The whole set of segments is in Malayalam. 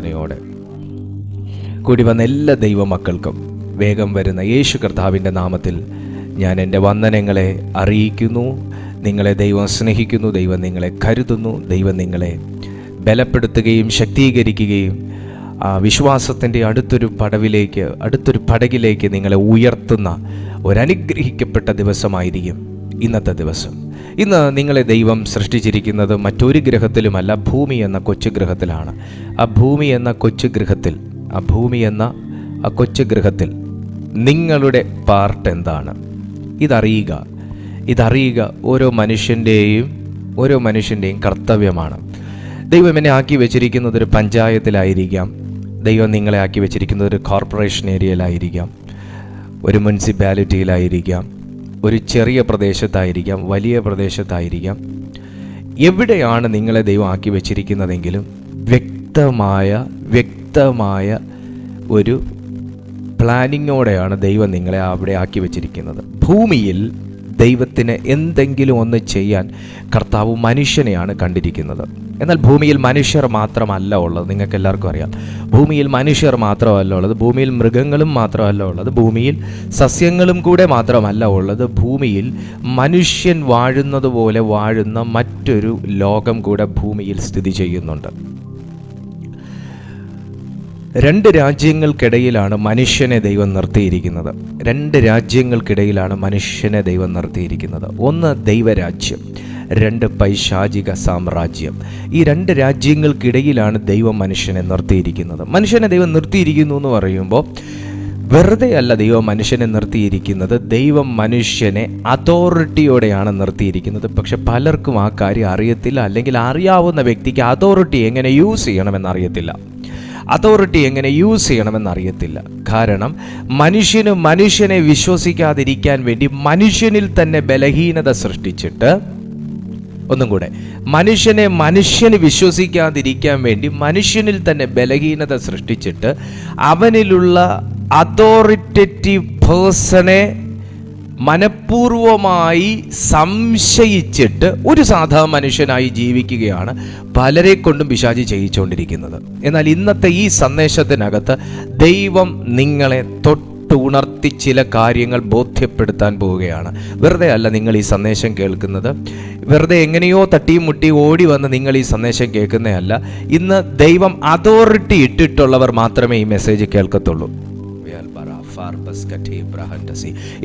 പ്രാർത്ഥനയോടെ കൂടി വന്ന എല്ലാ ദൈവമക്കൾക്കും വേഗം വരുന്ന യേശു കർത്താവിൻ്റെ നാമത്തിൽ ഞാൻ എൻ്റെ വന്ദനങ്ങളെ അറിയിക്കുന്നു. നിങ്ങളെ ദൈവം സ്നേഹിക്കുന്നു, ദൈവം നിങ്ങളെ കരുതുന്നു, ദൈവം നിങ്ങളെ ബലപ്പെടുത്തുകയും ശക്തീകരിക്കുകയും വിശ്വാസത്തിൻ്റെ അടുത്തൊരു പടകിലേക്ക് നിങ്ങളെ ഉയർത്തുന്ന ഒരനുഗ്രഹിക്കപ്പെട്ട ദിവസമായിരിക്കും ഇന്നത്തെ ദിവസം. ഇന്ന് നിങ്ങളെ ദൈവം സൃഷ്ടിച്ചിരിക്കുന്നത് മറ്റൊരു ഗ്രഹത്തിലുമല്ല, ഭൂമി എന്ന കൊച്ചു ഗ്രഹത്തിലാണ്. ആ ഭൂമി എന്ന കൊച്ചു ഗ്രഹത്തിൽ നിങ്ങളുടെ പാർട്ട് എന്താണ്? ഇതറിയുക ഓരോ മനുഷ്യൻ്റെയും കർത്തവ്യമാണ്. ദൈവം എന്നെ ആക്കി വെച്ചിരിക്കുന്നത് ഒരു പഞ്ചായത്തിലായിരിക്കാം, ദൈവം നിങ്ങളെ ആക്കി വെച്ചിരിക്കുന്നത് ഒരു കോർപ്പറേഷൻ ഏരിയയിലായിരിക്കാം, ഒരു മുനിസിപ്പാലിറ്റിയിലായിരിക്കാം, ഒരു ചെറിയ പ്രദേശത്തായിരിക്കാം, വലിയ പ്രദേശത്തായിരിക്കാം. എവിടെയാണ് നിങ്ങളെ ദൈവം ആക്കി വെച്ചിരിക്കുന്നതെങ്കിലും വ്യക്തമായ ഒരു പ്ലാനിങ്ങോടെയാണ് ദൈവം നിങ്ങളെ അവിടെ ആക്കി വെച്ചിരിക്കുന്നത്. ഭൂമിയിൽ ദൈവത്തിന് എന്തെങ്കിലും ഒന്ന് ചെയ്യാൻ കർത്താവ് മനുഷ്യനെയാണ് കണ്ടിരിക്കുന്നത്. എന്നാൽ ഭൂമിയിൽ മനുഷ്യർ മാത്രമല്ല ഉള്ളത്. നിങ്ങൾക്ക് എല്ലാവർക്കും അറിയാം, ഭൂമിയിൽ മനുഷ്യർ മാത്രമല്ല ഉള്ളത്, ഭൂമിയിൽ മൃഗങ്ങളും മാത്രമല്ല ഉള്ളത്, ഭൂമിയിൽ സസ്യങ്ങളും കൂടെ മാത്രമല്ല ഉള്ളത്. ഭൂമിയിൽ മനുഷ്യൻ വാഴുന്നത് പോലെ വാഴുന്ന മറ്റൊരു ലോകം കൂടെ ഭൂമിയിൽ സ്ഥിതി ചെയ്യുന്നുണ്ട്. രണ്ട് രാജ്യങ്ങൾക്കിടയിലാണ് മനുഷ്യനെ ദൈവം നിർത്തിയിരിക്കുന്നത്. ഒന്ന് ദൈവരാജ്യം, രണ്ട് പൈശാചിക സാമ്രാജ്യം. ഈ രണ്ട് രാജ്യങ്ങൾക്കിടയിലാണ് ദൈവം മനുഷ്യനെ നിർത്തിയിരിക്കുന്നത്. മനുഷ്യനെ ദൈവം നിർത്തിയിരിക്കുന്നു എന്ന് പറയുമ്പോൾ വെറുതെ അല്ല ദൈവം മനുഷ്യനെ നിർത്തിയിരിക്കുന്നത്. ദൈവം മനുഷ്യനെ അതോറിറ്റിയോടെയാണ് നിർത്തിയിരിക്കുന്നത്. പക്ഷെ പലർക്കും ആ കാര്യം അറിയത്തില്ല, അല്ലെങ്കിൽ അറിയാവുന്ന വ്യക്തിക്ക് അതോറിറ്റി എങ്ങനെ യൂസ് ചെയ്യണമെന്നറിയത്തില്ല. കാരണം മനുഷ്യനെ വിശ്വസിക്കാതിരിക്കാൻ വേണ്ടി മനുഷ്യനിൽ തന്നെ ബലഹീനത സൃഷ്ടിച്ചിട്ട്, മനുഷ്യന് വിശ്വസിക്കാതിരിക്കാൻ വേണ്ടി മനുഷ്യനിൽ തന്നെ ബലഹീനത സൃഷ്ടിച്ചിട്ട് അവനിലുള്ള അതോറിറ്റേറ്റീവ് പേഴ്സണെ മനഃപൂർവമായി സംശയിച്ചിട്ട് ഒരു സാധാരണ മനുഷ്യനായി ജീവിക്കുകയാണ് പലരെ കൊണ്ടും പിശാചി ചെയ്യിച്ചുകൊണ്ടിരിക്കുന്നത്. എന്നാൽ ഇന്നത്തെ ഈ സന്ദേശത്തിനകത്ത് ദൈവം നിങ്ങളെ ഉണർത്തി ചില കാര്യങ്ങൾ ബോധ്യപ്പെടുത്താൻ പോവുകയാണ്. വെറുതെ അല്ല നിങ്ങൾ ഈ സന്ദേശം കേൾക്കുന്നത്, വെറുതെ എങ്ങനെയോ തട്ടിയും മുട്ടി ഓടി വന്ന് നിങ്ങൾ ഈ സന്ദേശം കേൾക്കുന്നതല്ല. ഇന്ന് ദൈവം അതോറിറ്റി ഇട്ടിട്ടുള്ളവർ മാത്രമേ ഈ മെസ്സേജ് കേൾക്കത്തുള്ളൂ.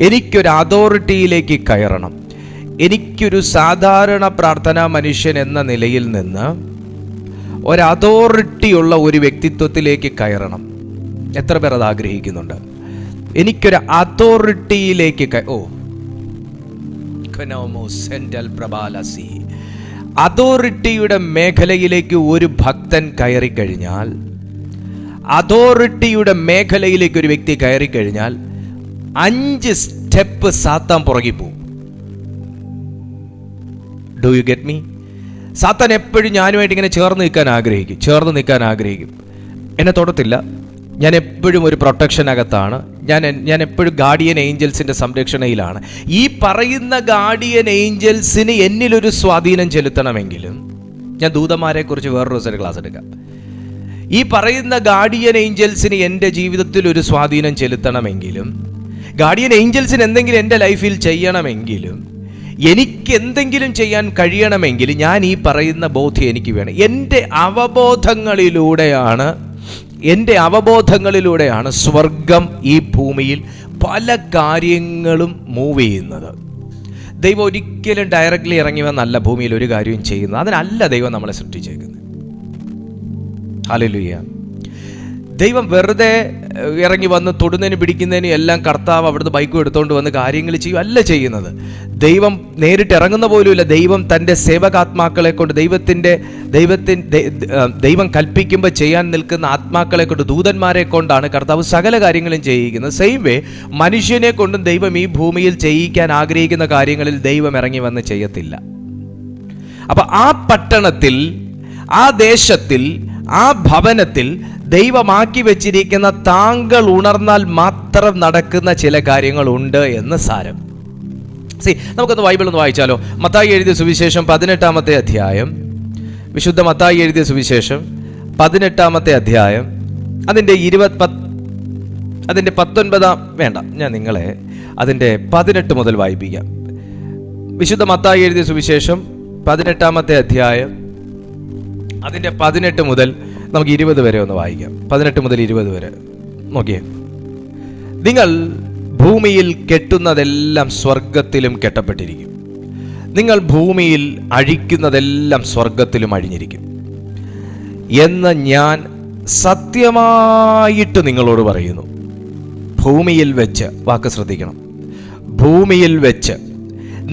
എനിക്കൊരു അതോറിറ്റിയിലേക്ക് കയറണം, എനിക്കൊരു സാധാരണ പ്രാർത്ഥനാ മനുഷ്യൻ എന്ന നിലയിൽ നിന്ന് ഒരു അതോറിറ്റിയുള്ള ഒരു വ്യക്തിത്വത്തിലേക്ക് കയറണം. എത്ര പേർ അത് ആഗ്രഹിക്കുന്നുണ്ട്? എനിക്കൊരു അതോറിറ്റിയിലേക്ക് അതോറിറ്റിയുടെ മേഖലയിലേക്ക് ഒരു ഭക്തൻ കയറിക്കഴിഞ്ഞാൽ, അതോറിറ്റിയുടെ മേഖലയിലേക്ക് ഒരു വ്യക്തി കയറിക്കഴിഞ്ഞാൽ 5 സ്റ്റെപ്പ് സാത്താൻ പുറകെ പോകും. Do you get me? സാത്താൻ എപ്പോഴും ഞാനുമായിട്ട് ഇങ്ങനെ ചേർന്ന് നിൽക്കാൻ ആഗ്രഹിക്കും. എന്നെ തൊടത്തില്ല, ഞാൻ എപ്പോഴും ഒരു പ്രൊട്ടക്ഷനകത്താണ്, ഞാൻ എപ്പോഴും ഗാർഡിയൻ ഏഞ്ചൽസിൻ്റെ സംരക്ഷണയിലാണ്. ഈ പറയുന്ന ഗാർഡിയൻ ഏഞ്ചൽസിന് എന്നിലൊരു സ്വാധീനം ചെലുത്തണമെങ്കിലും, ഞാൻ ദൂതന്മാരെക്കുറിച്ച് വേറൊരു ദിവസം ക്ലാസ് എടുക്കാം. ഈ പറയുന്ന ഗാർഡിയൻ ഏഞ്ചൽസിന് എൻ്റെ ജീവിതത്തിൽ ഒരു സ്വാധീനം ചെലുത്തണമെങ്കിലും, ഗാർഡിയൻ ഏഞ്ചൽസിന് എന്തെങ്കിലും എൻ്റെ ലൈഫിൽ ചെയ്യണമെങ്കിലും, എനിക്ക് എന്തെങ്കിലും ചെയ്യാൻ കഴിയണമെങ്കിൽ ഞാൻ ഈ പറയുന്ന ബോധ്യം എനിക്ക് വേണം. എൻ്റെ അവബോധങ്ങളിലൂടെയാണ് സ്വർഗം ഈ ഭൂമിയിൽ പല കാര്യങ്ങളും മൂവ് ചെയ്യുന്നത്. ദൈവം ഒരിക്കലും ഡയറക്റ്റ്ലി ഇറങ്ങി വന്നല്ല ഭൂമിയിൽ ഒരു കാര്യവും ചെയ്യുന്നത്. അതിനല്ല ദൈവം നമ്മളെ സൃഷ്ടിച്ചേക്കുന്നത്. ഹല്ലേലൂയ. ദൈവം വെറുതെ ഇറങ്ങി വന്ന് തൊടുന്നതിന് പിടിക്കുന്നതിന് എല്ലാം കർത്താവ് അവിടുന്ന് ബൈക്കും എടുത്തുകൊണ്ട് വന്ന് കാര്യങ്ങൾ അല്ല ചെയ്യുന്നത്. ദൈവം നേരിട്ട് ഇറങ്ങുന്ന പോലുമില്ല. ദൈവം തൻ്റെ സേവകാത്മാക്കളെ കൊണ്ട്, ദൈവം കൽപ്പിക്കുമ്പോൾ ചെയ്യാൻ നിൽക്കുന്ന ആത്മാക്കളെ കൊണ്ട്, ദൂതന്മാരെ കൊണ്ടാണ് കർത്താവ് സകല കാര്യങ്ങളും ചെയ്യിക്കുന്നത്. സെയിം വേ മനുഷ്യനെ കൊണ്ടും ദൈവം ഈ ഭൂമിയിൽ ചെയ്യിക്കാൻ ആഗ്രഹിക്കുന്ന കാര്യങ്ങളിൽ ദൈവം ഇറങ്ങി വന്ന് ചെയ്യത്തില്ല. അപ്പൊ ആ പട്ടണത്തിൽ, ആ ദേശത്തിൽ, ആ ഭവനത്തിൽ ദൈവമാക്കി വെച്ചിരിക്കുന്ന താങ്കൾ ഉണർന്നാൽ മാത്രം നടക്കുന്ന ചില കാര്യങ്ങളുണ്ട് എന്ന് സാരം. നമുക്കൊന്ന് ബൈബിൾ ഒന്ന് വായിച്ചാലോ? മത്തായി എഴുതിയ സുവിശേഷം 18-ാമത്തെ അധ്യായം, വിശുദ്ധ മത്തായി എഴുതിയ സുവിശേഷം 18-ാമത്തെ അധ്യായം അതിൻ്റെ 19 വേണ്ട, ഞാൻ നിങ്ങളെ അതിൻ്റെ 18 മുതൽ വായിപ്പിക്കാം. വിശുദ്ധ മത്തായി എഴുതിയ സുവിശേഷം 18-ാമത്തെ അധ്യായം അതിൻ്റെ 18 മുതൽ നമുക്ക് 20 വരെ ഒന്ന് വായിക്കാം. 18 മുതൽ 20 വരെ നോക്കിയേ. നിങ്ങൾ ഭൂമിയിൽ കെട്ടുന്നതെല്ലാം സ്വർഗത്തിലും കെട്ടപ്പെട്ടിരിക്കും, നിങ്ങൾ ഭൂമിയിൽ അഴിക്കുന്നതെല്ലാം സ്വർഗത്തിലും അഴിഞ്ഞിരിക്കും എന്ന് ഞാൻ സത്യമായിട്ട് നിങ്ങളോട് പറയുന്നു. ഭൂമിയിൽ വെച്ച്, വാക്ക് ശ്രദ്ധിക്കണം, ഭൂമിയിൽ വെച്ച്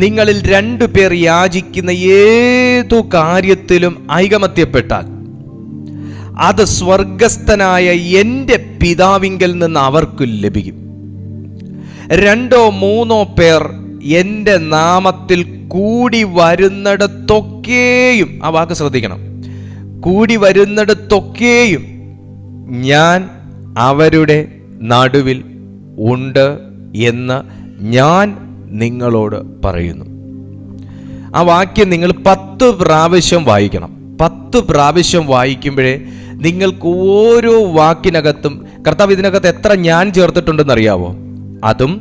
നിങ്ങളിൽ 2 പേർ യാചിക്കുന്ന ഏതു കാര്യത്തിലും ഐകമത്യപ്പെട്ടാൽ അത് സ്വർഗസ്ഥനായ എൻ്റെ പിതാവിങ്കൽ നിന്ന് അവർക്ക് ലഭിക്കും. 2 or 3 പേർ എൻ്റെ നാമത്തിൽ കൂടി വരുന്നിടത്തൊക്കെയും, ആ വാക്ക് ശ്രദ്ധിക്കണം, കൂടി വരുന്നിടത്തൊക്കെയും ഞാൻ അവരുടെ നടുവിൽ ഉണ്ട് എന്ന് ഞാൻ നിങ്ങളോട് പറയുന്നു. ആ വാക്യം നിങ്ങൾ 10 പ്രാവശ്യം വായിക്കണം. 10 പ്രാവശ്യം വായിക്കുമ്പോഴേ നിങ്ങൾക്ക് ഓരോ വാക്കിനകത്തും കർത്താവ് ഇതിനകത്ത് എത്ര ഞാൻ ചേർത്തിട്ടുണ്ടെന്ന് അറിയാവോ? അതും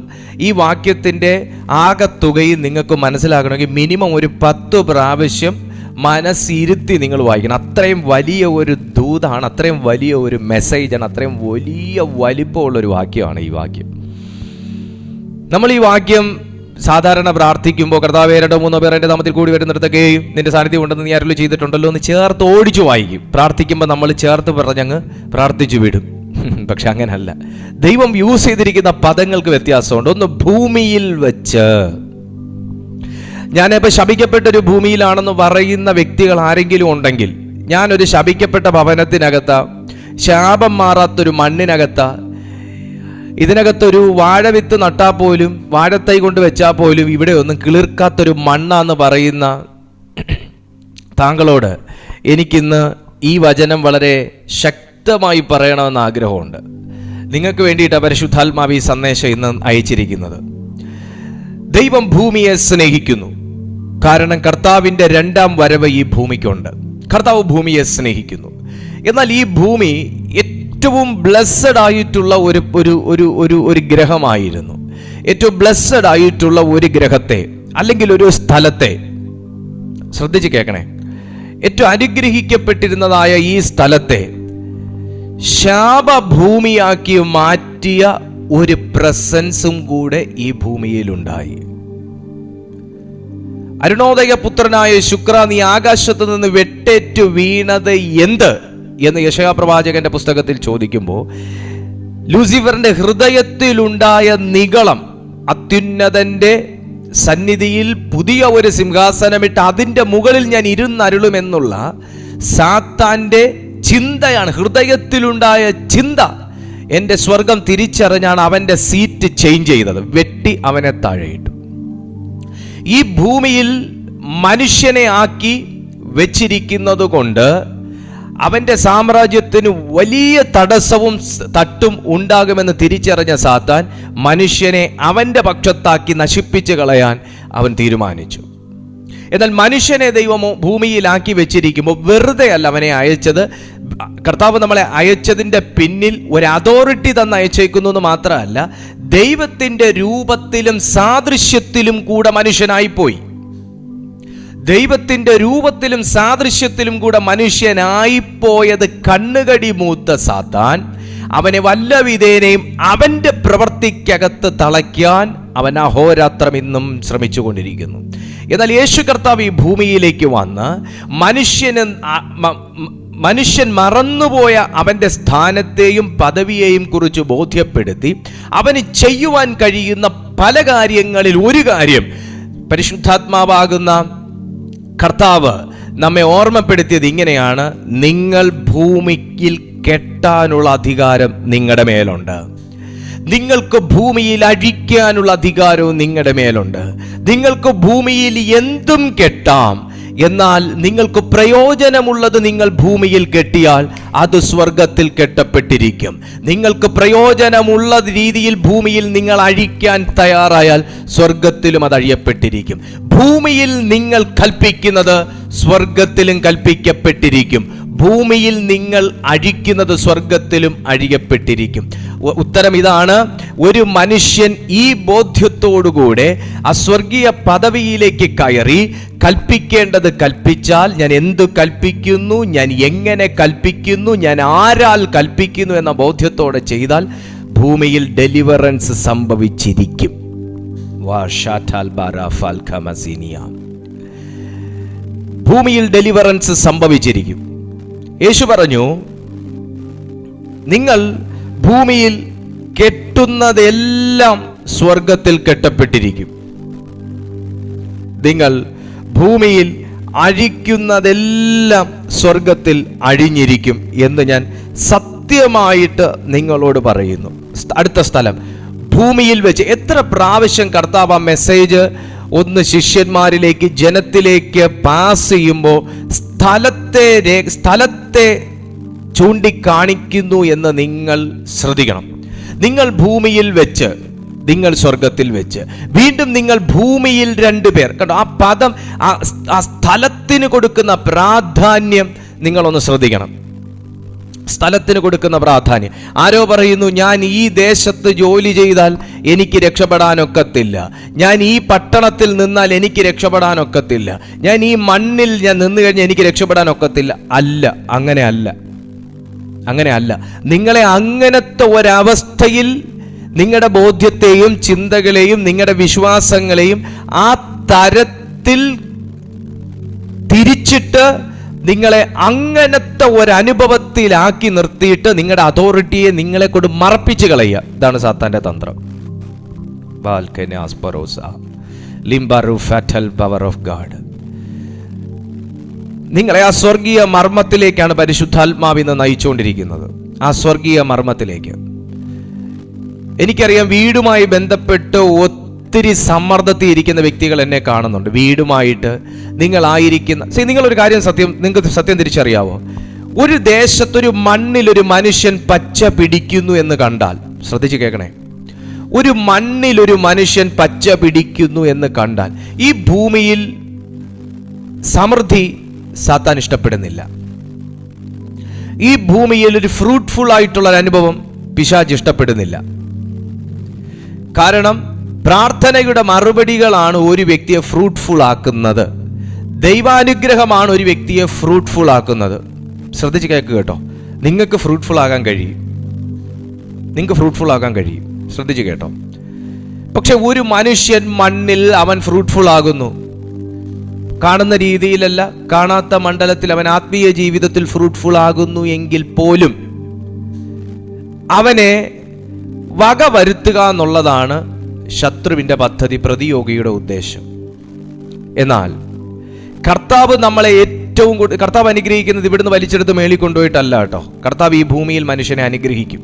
ഈ വാക്യത്തിൻ്റെ ആകത്തുകയും നിങ്ങൾക്ക് മനസ്സിലാക്കണമെങ്കിൽ മിനിമം ഒരു 10 പ്രാവശ്യം മനസ്സിരുത്തി നിങ്ങൾ വായിക്കണം. അത്രയും വലിയ ഒരു ദൂതാണ്, അത്രയും വലിയ ഒരു മെസ്സേജാണ്, അത്രയും വലിയ വലിപ്പമുള്ളൊരു വാക്യമാണ് ഈ വാക്യം. നമ്മൾ ഈ വാക്യം സാധാരണ പ്രാർത്ഥിക്കുമ്പോൾ കർത്താവേ 2 or 3 പേർ എൻ്റെ നാമത്തിൽ കൂടി വരുന്നിടത്തൊക്കെയും നിന്റെ സാന്നിധ്യം ഉണ്ടെന്ന് നീ അരുളി ചെയ്തിട്ടുണ്ടല്ലോ എന്ന് ചേർത്ത് ഓടിച്ചു വായിക്കും. പ്രാർത്ഥിക്കുമ്പോൾ നമ്മൾ ചേർത്ത് പറഞ്ഞങ്ങ് പ്രാർത്ഥിച്ചു വിടും. പക്ഷെ അങ്ങനല്ല, ദൈവം യൂസ് ചെയ്തിരിക്കുന്ന പദങ്ങൾക്ക് വ്യത്യാസമുണ്ട്. ഒന്ന് ഭൂമിയിൽ വെച്ച്. ഞാനിപ്പോൾ ശപിക്കപ്പെട്ടൊരു ഭൂമിയിലാണെന്ന് പറയുന്ന വ്യക്തികൾ ആരെങ്കിലും ഉണ്ടെങ്കിൽ, ഞാനൊരു ശപിക്കപ്പെട്ട ഭവനത്തിനകത്താ, ശാപം മാറാത്തൊരു മണ്ണിനകത്താ, ഇതിനകത്തൊരു വാഴവിത്ത് നട്ടാൽ പോലും, വാഴത്തൈ കൊണ്ട് വെച്ചാൽ പോലും ഇവിടെ ഒന്നും കിളിർക്കാത്തൊരു മണ്ണാന്ന് പറയുന്ന താങ്കളോട് എനിക്കിന്ന് ഈ വചനം വളരെ ശക്തമായി പറയണമെന്ന് ആഗ്രഹമുണ്ട്. നിങ്ങൾക്ക് വേണ്ടിയിട്ട് പരിശുദ്ധാത്മാവ് ഈ സന്ദേശം ഇന്ന് അയച്ചിരിക്കുന്നത്. ദൈവം ഭൂമിയെ സ്നേഹിക്കുന്നു, കാരണം കർത്താവിൻ്റെ 2ാം വരവ് ഈ ഭൂമിക്കുണ്ട്. കർത്താവ് ഭൂമിയെ സ്നേഹിക്കുന്നു. എന്നാൽ ഈ ഭൂമി ഏറ്റവും ബ്ലെസ്സഡ് ആയിട്ടുള്ള ഒരു ഗ്രഹമായിരുന്നു. ഏറ്റവും ബ്ലെസ്സഡ് ആയിട്ടുള്ള ഒരു ഗ്രഹത്തെ അല്ലെങ്കിൽ ഒരു സ്ഥലത്തെ ശ്രദ്ധിച്ച് കേൾക്കണേ, ഏറ്റവും അനുഗ്രഹിക്കപ്പെട്ടിരുന്നതായ ഈ സ്ഥലത്തെ ശാപഭൂമിയാക്കി മാറ്റിയ ഒരു പ്രസൻസും കൂടെ ഈ ഭൂമിയിലുണ്ടായി. അരുണോദയ പുത്രനായ ശുക്ര, നീ ആകാശത്ത് നിന്ന് വെട്ടേറ്റു വീണത് എന്ത് എന്ന് യെശയ്യാ പ്രവാചകന്റെ പുസ്തകത്തിൽ ചോദിക്കുമ്പോൾ, ലൂസിഫറിന്റെ ഹൃദയത്തിലുണ്ടായ നിഗളം, അത്യുന്നതന്റെ സന്നിധിയിൽ പുതിയ ഒരു സിംഹാസനമിട്ട് അതിൻ്റെ മുകളിൽ ഞാൻ ഇരുന്നരുളുമെന്നുള്ള സാത്താന്റെ ചിന്തയാണ്, ഹൃദയത്തിലുണ്ടായ ചിന്ത. എൻ്റെ സ്വർഗം തിരിച്ചറിഞ്ഞാണ് അവൻ്റെ സീറ്റ് ചേഞ്ച് ചെയ്തത്, വെട്ടി അവനെ താഴെയിട്ടു. ഈ ഭൂമിയിൽ മനുഷ്യനെ ആക്കി വെച്ചിരിക്കുന്നത് കൊണ്ട് അവൻ്റെ സാമ്രാജ്യത്തിന് വലിയ തടസ്സവും തട്ടും ഉണ്ടാകുമെന്ന് തിരിച്ചറിഞ്ഞ സാത്താൻ മനുഷ്യനെ അവൻ്റെ പക്ഷത്താക്കി നശിപ്പിച്ച് കളയാൻ അവൻ തീരുമാനിച്ചു. എന്നാൽ മനുഷ്യനെ ദൈവം ഭൂമിയിലാക്കി വെച്ചിരിക്കുമ്പോൾ വെറുതെ അല്ല അവനെ അയച്ചത്. കർത്താവ് നമ്മളെ അയച്ചതിൻ്റെ പിന്നിൽ ഒരു അതോറിറ്റി തന്നെ അയച്ചേക്കുന്നു എന്ന് മാത്രമല്ല, ദൈവത്തിൻ്റെ രൂപത്തിലും സാദൃശ്യത്തിലും കൂടെ മനുഷ്യനായിപ്പോയി. ദൈവത്തിൻ്റെ രൂപത്തിലും സാദൃശ്യത്തിലും കൂടെ മനുഷ്യനായിപ്പോയത് കണ്ണുകടി മൂത്ത സാത്താൻ അവനെ വല്ല വിധേനയും അവൻ്റെ പ്രവൃത്തിക്കകത്ത് തളയ്ക്കാൻ അവൻ അഹോരാത്രം ഇന്നും ശ്രമിച്ചുകൊണ്ടിരിക്കുന്നു. എന്നാൽ യേശു കർത്താവ് ഈ ഭൂമിയിലേക്ക് വന്ന് മനുഷ്യൻ മറന്നുപോയ അവൻ്റെ സ്ഥാനത്തെയും പദവിയെയും കുറിച്ച് ബോധ്യപ്പെടുത്തി അവന് ചെയ്യുവാൻ കഴിയുന്ന പല കാര്യങ്ങളിൽ ഒരു കാര്യം പരിശുദ്ധാത്മാവാകുന്ന കർത്താവ് നമ്മെ ഓർമ്മപ്പെടുത്തിയത് ഇങ്ങനെയാണ്: നിങ്ങൾ ഭൂമിയിൽ കെട്ടാനുള്ള അധികാരം നിങ്ങളുടെ മേലുണ്ട്, നിങ്ങൾക്ക് ഭൂമിയിൽ അഴിക്കാനുള്ള അധികാരവും നിങ്ങളുടെ മേലുണ്ട്. നിങ്ങൾക്ക് ഭൂമിയിൽ എന്തും കെട്ടാം, എന്നാൽ നിങ്ങൾക്ക് പ്രയോജനമുള്ളത് നിങ്ങൾ ഭൂമിയിൽ കെട്ടിയാൽ അത് സ്വർഗത്തിൽ കെട്ടപ്പെട്ടിരിക്കും. നിങ്ങൾക്ക് പ്രയോജനമുള്ള രീതിയിൽ ഭൂമിയിൽ നിങ്ങൾ അഴിക്കാൻ തയ്യാറായാൽ സ്വർഗത്തിലും അത് അഴിയപ്പെട്ടിരിക്കും. ഭൂമിയിൽ നിങ്ങൾ കൽപ്പിക്കുന്നത് സ്വർഗത്തിലും കൽപ്പിക്കപ്പെട്ടിരിക്കും. ഭൂമിയിൽ നിങ്ങൾ അഴിക്കുന്നത് സ്വർഗത്തിലും അഴിയപ്പെട്ടിരിക്കും. ഉത്തരം ഇതാണ്. ഒരു മനുഷ്യൻ ഈ ബോധ്യത്തോടുകൂടെ ആ സ്വർഗീയ പദവിയിലേക്ക് കയറി കൽപ്പിക്കേണ്ടത് കൽപ്പിച്ചാൽ, ഞാൻ എന്തു കൽപ്പിക്കുന്നു, ഞാൻ എങ്ങനെ കൽപ്പിക്കുന്നു, ഞാൻ ആരാൽ കൽപ്പിക്കുന്നു എന്ന ബോധ്യത്തോടെ ചെയ്താൽ ഭൂമിയിൽ ഡെലിവറൻസ് സംഭവിച്ചിരിക്കും. ഭൂമിയിൽ ഡെലിവറൻസ് സംഭവിച്ചിരിക്കും. യേശു പറഞ്ഞു, നിങ്ങൾ ഭൂമിയിൽ കെട്ടുന്നതെല്ലാം സ്വർഗത്തിൽ കെട്ടപ്പെട്ടിരിക്കും, നിങ്ങൾ ഭൂമിയിൽ അഴിക്കുന്നതെല്ലാം സ്വർഗത്തിൽ അഴിഞ്ഞിരിക്കും എന്ന് ഞാൻ സത്യമായിട്ട് നിങ്ങളോട് പറയുന്നു. അടുത്ത സ്ഥലം, ഭൂമിയിൽ വെച്ച്. എത്ര പ്രാവശ്യം കർത്താവ് ആ മെസ്സേജ് ഒന്ന് ശിഷ്യന്മാരിലേക്ക്, ജനത്തിലേക്ക് പാസ് ചെയ്യുമ്പോൾ സ്ഥലത്തെ ചൂണ്ടിക്കാണിക്കുന്നു എന്ന് നിങ്ങൾ ശ്രദ്ധിക്കണം. നിങ്ങൾ ഭൂമിയിൽ വെച്ച്, നിങ്ങൾ സ്വർഗത്തിൽ വെച്ച്. വീണ്ടും നിങ്ങൾ ഭൂമിയിൽ 2 പേർ. കണ്ടോ, ആ പദം, ആ സ്ഥലത്തിന് കൊടുക്കുന്ന പ്രാധാന്യം നിങ്ങളൊന്ന് ശ്രദ്ധിക്കണം. സ്ഥലത്തിന് കൊടുക്കുന്ന പ്രാധാന്യം. ആരോ പറയുന്നു, ഞാൻ ഈ ദേശത്ത് ജോലി ചെയ്താൽ എനിക്ക് രക്ഷപ്പെടാനൊക്കത്തില്ല, ഞാൻ ഈ പട്ടണത്തിൽ നിന്നാൽ എനിക്ക് രക്ഷപ്പെടാനൊക്കത്തില്ല, ഞാൻ ഈ മണ്ണിൽ ഞാൻ നിന്ന് കഴിഞ്ഞാൽ എനിക്ക് രക്ഷപ്പെടാനൊക്കത്തില്ല. അല്ല, അങ്ങനെയല്ല. നിങ്ങളെ അങ്ങനത്തെ ഒരവസ്ഥയിൽ നിങ്ങളുടെ ബോധ്യത്തെയും ചിന്തകളെയും നിങ്ങളുടെ വിശ്വാസങ്ങളെയും ആ തരത്തിൽ തിരിച്ചിട്ട് നിങ്ങളെ അങ്ങനത്തെ ഒരനുഭവത്തിലാക്കി നിർത്തിയിട്ട് നിങ്ങളുടെ അതോറിറ്റിയെ നിങ്ങളെ കൊണ്ട് മറപ്പിച്ച് കളയുക. ഇതാണ് സാത്താന്റെ തന്ത്രം. Power of God. നിങ്ങളെ ആ സ്വർഗീയ മർമ്മത്തിലേക്കാണ് പരിശുദ്ധാത്മാവിന്ന് നയിച്ചുകൊണ്ടിരിക്കുന്നത്. ആ സ്വർഗീയ മർമ്മത്തിലേക്ക്. എനിക്കറിയാം, വീടുമായി ബന്ധപ്പെട്ട് ഒത്തിരി സമ്മർദ്ദത്തിൽ ഇരിക്കുന്ന വ്യക്തികൾ എന്നെ കാണുന്നുണ്ട്. വീടുമായിട്ട് നിങ്ങളൊരു കാര്യം നിങ്ങൾക്ക് സത്യം തിരിച്ചറിയാവോ? ഒരു ദേശത്തൊരു മണ്ണിലൊരു മനുഷ്യൻ പച്ച പിടിക്കുന്നു എന്ന് കണ്ടാൽ, ശ്രദ്ധിച്ച് കേൾക്കണേ, ഒരു മണ്ണിലൊരു മനുഷ്യൻ പച്ച പിടിക്കുന്നു എന്ന് കണ്ടാൽ ഈ ഭൂമിയിൽ സമൃദ്ധി സാത്താൻ ഇഷ്ടപ്പെടുന്നില്ല. ഈ ഭൂമിയിൽ ഒരു ഫ്രൂട്ട്ഫുൾ ആയിട്ടുള്ള അനുഭവം പിശാച് ഇഷ്ടപ്പെടുന്നില്ല. കാരണം പ്രാർത്ഥനയുടെ മറുപടികളാണ് ഒരു വ്യക്തിയെ ഫ്രൂട്ട്ഫുൾ ആക്കുന്നത്. ദൈവാനുഗ്രഹമാണ് ഒരു വ്യക്തിയെ ഫ്രൂട്ട്ഫുൾ ആക്കുന്നത്. ശ്രദ്ധിച്ച് കേൾക്കുക കേട്ടോ. നിങ്ങൾക്ക് ഫ്രൂട്ട്ഫുൾ ആകാൻ കഴിയും. ശ്രദ്ധിച്ച് കേട്ടോ. പക്ഷെ ഒരു മനുഷ്യൻ മണ്ണിൽ അവൻ ഫ്രൂട്ട്ഫുൾ ആകുന്നു. കാണുന്ന രീതിയിലല്ല, കാണാത്ത മണ്ഡലത്തിൽ അവൻ ആത്മീയ ജീവിതത്തിൽ ഫ്രൂട്ട്ഫുൾ ആകുന്നു എങ്കിൽ പോലും അവനെ വകവരുത്തുക എന്നുള്ളതാണ് ശത്രുവിൻ്റെ പദ്ധതി, പ്രതിയോഗിയുടെ ഉദ്ദേശം. എന്നാൽ കർത്താവ് നമ്മളെ കർത്താവ് അനുഗ്രഹിക്കുന്നത് ഇവിടുന്ന് വലിച്ചെടുത്ത് മേളിൽ കൊണ്ടുപോയിട്ടല്ല കേട്ടോ. കർത്താവ് ഈ ഭൂമിയിൽ മനുഷ്യനെ അനുഗ്രഹിക്കും.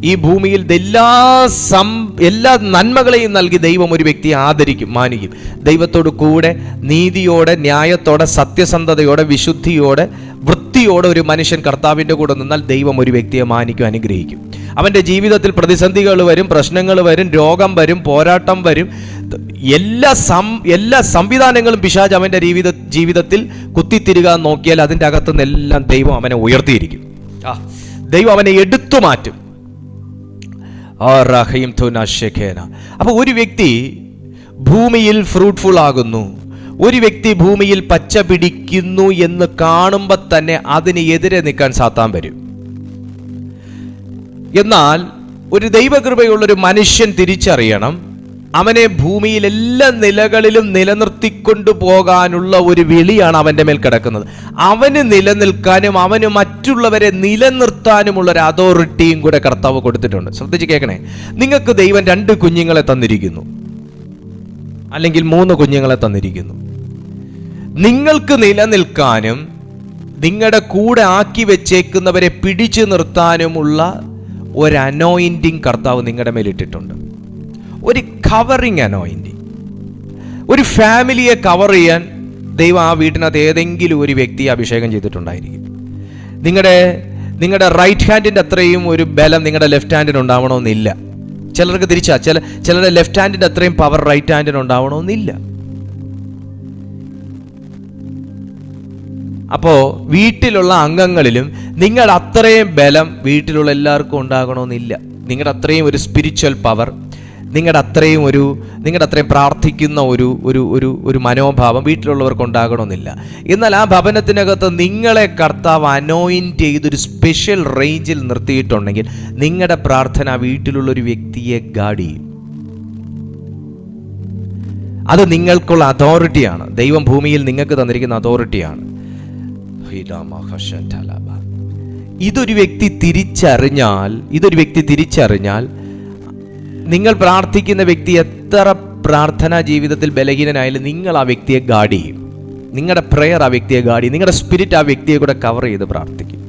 ഈ ഭൂമിയിൽ എല്ലാ നന്മകളെയും നൽകി ദൈവം ഒരു വ്യക്തിയെ ആദരിക്കും, മാനിക്കും. ദൈവത്തോട് കൂടെ നീതിയോടെ, ന്യായത്തോടെ, സത്യസന്ധതയോടെ, വിശുദ്ധിയോടെ, വൃത്തിയോടെ ഒരു മനുഷ്യൻ കർത്താവിൻ്റെ കൂടെ നിന്നാൽ ദൈവം ഒരു വ്യക്തിയെ മാനിക്കും, അനുഗ്രഹിക്കും. അവൻ്റെ ജീവിതത്തിൽ പ്രതിസന്ധികൾ വരും, പ്രശ്നങ്ങൾ വരും, രോഗം വരും, പോരാട്ടം വരും. എല്ലാ സംവിധാനങ്ങളും പിശാച് അവൻ്റെ ജീവിതത്തിൽ കുത്തിത്തിരുകാൻ നോക്കിയാൽ അതിൻ്റെ അകത്തുനിന്നെല്ലാം ദൈവം അവനെ ഉയർത്തിയിരിക്കും. ദൈവം അവനെ എടുത്തു മാറ്റും. അപ്പൊ ഒരു വ്യക്തി ഭൂമിയിൽ ഫ്രൂട്ട്ഫുൾ ആകുന്നു, ഒരു വ്യക്തി ഭൂമിയിൽ പച്ച പിടിക്കുന്നു എന്ന് കാണുമ്പോൾ തന്നെ അതിന് എതിരെ നിൽക്കാൻ സാത്താൻ വരും. എന്നാൽ ഒരു ദൈവകൃപയുള്ളൊരു മനുഷ്യൻ തിരിച്ചറിയണം, അവനെ ഭൂമിയിൽ എല്ലാ നിലകളിലും നിലനിർത്തിക്കൊണ്ടു പോകാനുള്ള ഒരു വിളിയാണ് അവൻ്റെ മേൽ കിടക്കുന്നത്. അവന് നിലനിൽക്കാനും അവന് മറ്റുള്ളവരെ നിലനിർത്താനുമുള്ള ഒരു അതോറിറ്റിയും കൂടെ കർത്താവ് കൊടുത്തിട്ടുണ്ട്. ശ്രദ്ധിച്ച് കേൾക്കണേ. നിങ്ങൾക്ക് ദൈവം 2 കുഞ്ഞുങ്ങളെ തന്നിരിക്കുന്നു, അല്ലെങ്കിൽ 3 കുഞ്ഞുങ്ങളെ തന്നിരിക്കുന്നു. നിങ്ങൾക്ക് നിലനിൽക്കാനും നിങ്ങളുടെ കൂടെ ആക്കി വെച്ചേക്കുന്നവരെ പിടിച്ചു നിർത്താനുമുള്ള ഒരു അനോയിന്റിങ് കർത്താവ് നിങ്ങളുടെ മേലിട്ടിട്ടുണ്ട്. ഒരു കവറിങ് അനോയിന്റിങ്. ഒരു ഫാമിലിയെ കവർ ചെയ്യാൻ ദൈവം ആ വീട്ടിനകത്ത് ഏതെങ്കിലും ഒരു വ്യക്തിയെ അഭിഷേകം ചെയ്തിട്ടുണ്ടായിരിക്കും. നിങ്ങളുടെ റൈറ്റ് ഹാൻഡിൻ്റെ അത്രയും ഒരു ബലം നിങ്ങളുടെ ലെഫ്റ്റ് ഹാൻഡിന് ഉണ്ടാവണമെന്നില്ല. ചിലർക്ക് തിരിച്ചാ, ചിലരുടെ ലെഫ്റ്റ് ഹാൻഡിൻ്റെ അത്രയും പവർ റൈറ്റ് ഹാൻഡിന് ഉണ്ടാവണമെന്നില്ല. അപ്പോൾ വീട്ടിലുള്ള അംഗങ്ങളിലും നിങ്ങളുടെ അത്രയും ബലം വീട്ടിലുള്ള എല്ലാവർക്കും ഉണ്ടാകണമെന്നില്ല. നിങ്ങളുടെ അത്രയും ഒരു സ്പിരിച്വൽ പവർ, നിങ്ങളുടെ അത്രയും പ്രാർത്ഥിക്കുന്ന ഒരു മനോഭാവം വീട്ടിലുള്ളവർക്ക് ഉണ്ടാകണമെന്നില്ല. എന്നാൽ ആ ഭവനത്തിനകത്ത് നിങ്ങളെ കർത്താവ് അനോയിൻറ്റ് ചെയ്തൊരു സ്പെഷ്യൽ റേഞ്ചിൽ നിർത്തിയിട്ടുണ്ടെങ്കിൽ നിങ്ങളുടെ പ്രാർത്ഥന വീട്ടിലുള്ളൊരു വ്യക്തിയെ ഗാർഡ് ചെയ്യും. അത് നിങ്ങൾക്കുള്ള അതോറിറ്റിയാണ്. ദൈവം ഭൂമിയിൽ നിങ്ങൾക്ക് തന്നിരിക്കുന്ന അതോറിറ്റിയാണ്. ഇതൊരു വ്യക്തി തിരിച്ചറിഞ്ഞാൽ നിങ്ങൾ പ്രാർത്ഥിക്കുന്ന വ്യക്തി എത്ര പ്രാർത്ഥനാ ജീവിതത്തിൽ ബലഹീനനായാലും നിങ്ങൾ ആ വ്യക്തിയെ ഗാർഡ് ചെയ്യും. നിങ്ങളുടെ പ്രെയർ ആ വ്യക്തിയെ ഗാർഡ് ചെയ്യും. നിങ്ങളുടെ സ്പിരിറ്റ് ആ വ്യക്തിയെ കൂടെ കവർ ചെയ്ത് പ്രാർത്ഥിക്കും.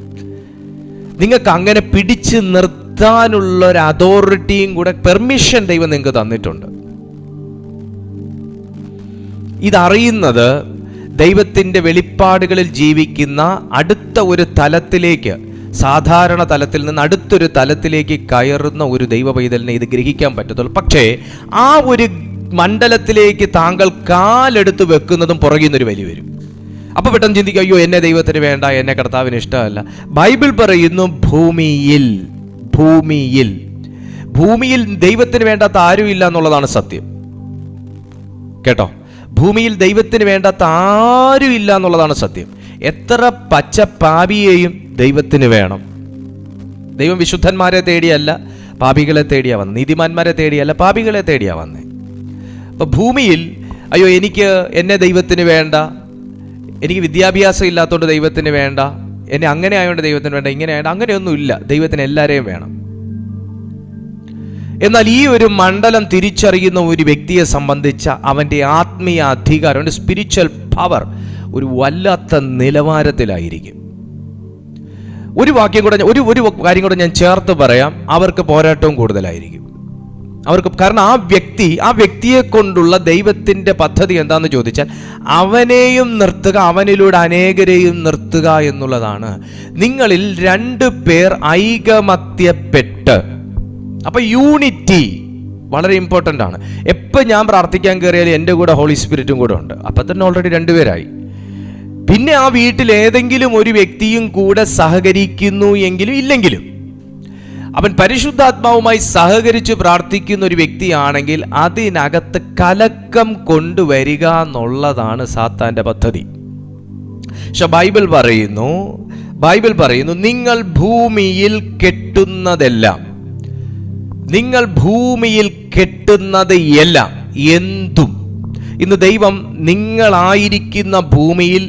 നിങ്ങൾക്ക് അങ്ങനെ പിടിച്ചു നിർത്താനുള്ള ഒരു അതോറിറ്റിയും കൂടെ പെർമിഷൻ ദൈവം നിങ്ങൾക്ക് തന്നിട്ടുണ്ട്. ഇതറിയുന്നത് ദൈവത്തിൻ്റെ വെളിപ്പാടുകളിൽ ജീവിക്കുന്ന അടുത്ത ഒരു തലത്തിലേക്ക്, സാധാരണ തലത്തിൽ നിന്ന് അടുത്തൊരു തലത്തിലേക്ക് കയറുന്ന ഒരു ദൈവ പൈതലിനെ ഇത് ഗ്രഹിക്കാൻ പറ്റത്തുള്ളൂ. പക്ഷേ ആ ഒരു മണ്ഡലത്തിലേക്ക് താങ്കൾ കാലെടുത്ത് വെക്കുന്നതും പുറകിൽ നിന്നൊരു വലി വരും. അപ്പോൾ പെട്ടെന്ന് ചിന്തിക്കും, അയ്യോ എന്നെ ദൈവത്തിന് വേണ്ട, എന്നെ കർത്താവിന് ഇഷ്ടമല്ല. ബൈബിൾ പറയുന്നു ഭൂമിയിൽ ദൈവത്തിന് വേണ്ടാത്ത ആരുമില്ല എന്നുള്ളതാണ് സത്യം. കേട്ടോ, ഭൂമിയിൽ ദൈവത്തിന് വേണ്ടാത്ത ആരുമില്ല എന്നുള്ളതാണ് സത്യം. എത്ര പച്ച പാപിയെയും ദൈവത്തിന് വേണം. ദൈവം വിശുദ്ധന്മാരെ തേടിയല്ല പാപികളെ തേടിയാ വന്നത്, നീതിമാന്മാരെ തേടിയല്ല പാപികളെ തേടിയാ വന്നേ. അപ്പൊ ഭൂമിയിൽ അയ്യോ എന്നെ ദൈവത്തിന് വേണ്ട, എനിക്ക് വിദ്യാഭ്യാസം ഇല്ലാത്തതുകൊണ്ട് ദൈവത്തിന് വേണ്ട, എന്നെ അങ്ങനെ ആയതുകൊണ്ട് ദൈവത്തിന് വേണ്ട, ഇങ്ങനെ ആയതുകൊണ്ട് അങ്ങനെയൊന്നുമില്ല. ദൈവത്തിന് എല്ലാവരെയും വേണം. എന്നാൽ ഈ ഒരു മണ്ഡലം തിരിച്ചറിയുന്ന ഒരു വ്യക്തിയെ സംബന്ധിച്ച അവൻ്റെ ആത്മീയ അധികാരം, അവൻ്റെ സ്പിരിച്വൽ പവർ ഒരു വല്ലാത്ത നിലവാരത്തിലായിരിക്കും. ഒരു കാര്യം കൂടെ ഞാൻ ചേർത്ത് പറയാം, അവർക്ക് പോരാട്ടവും കൂടുതലായിരിക്കും. കാരണം ആ വ്യക്തിയെ കൊണ്ടുള്ള ദൈവത്തിൻ്റെ പദ്ധതി എന്താണെന്ന് ചോദിച്ചാൽ അവനെയും നിർത്തുക, അവനിലൂടെ അനേകരെയും നിർത്തുക എന്നുള്ളതാണ്. നിങ്ങളിൽ 2 പേർ ഐകമത്യപ്പെട്ട്, അപ്പൊ യൂണിറ്റി വളരെ ഇമ്പോർട്ടൻ്റ് ആണ്. എപ്പോൾ ഞാൻ പ്രാർത്ഥിക്കാൻ കയറിയാലും എൻ്റെ കൂടെ ഹോളി സ്പിരിറ്റും കൂടെ ഉണ്ട്. അപ്പം തന്നെ ഓൾറെഡി 2 പേരായി. പിന്നെ ആ വീട്ടിൽ ഏതെങ്കിലും ഒരു വ്യക്തിയും കൂടെ സഹകരിക്കുന്നു എങ്കിലും ഇല്ലെങ്കിലും അവൻ പരിശുദ്ധാത്മാവുമായി സഹകരിച്ച് പ്രാർത്ഥിക്കുന്ന ഒരു വ്യക്തിയാണെങ്കിൽ അതിനകത്ത് കലക്കം കൊണ്ടുവരിക എന്നുള്ളതാണ് സാത്താൻ്റെ പദ്ധതി. പക്ഷെ ബൈബിൾ പറയുന്നു നിങ്ങൾ ഭൂമിയിൽ കെട്ടുന്നതെല്ലാം എന്തും. ഇന്ന് ദൈവം നിങ്ങളായിരിക്കുന്ന ഭൂമിയിൽ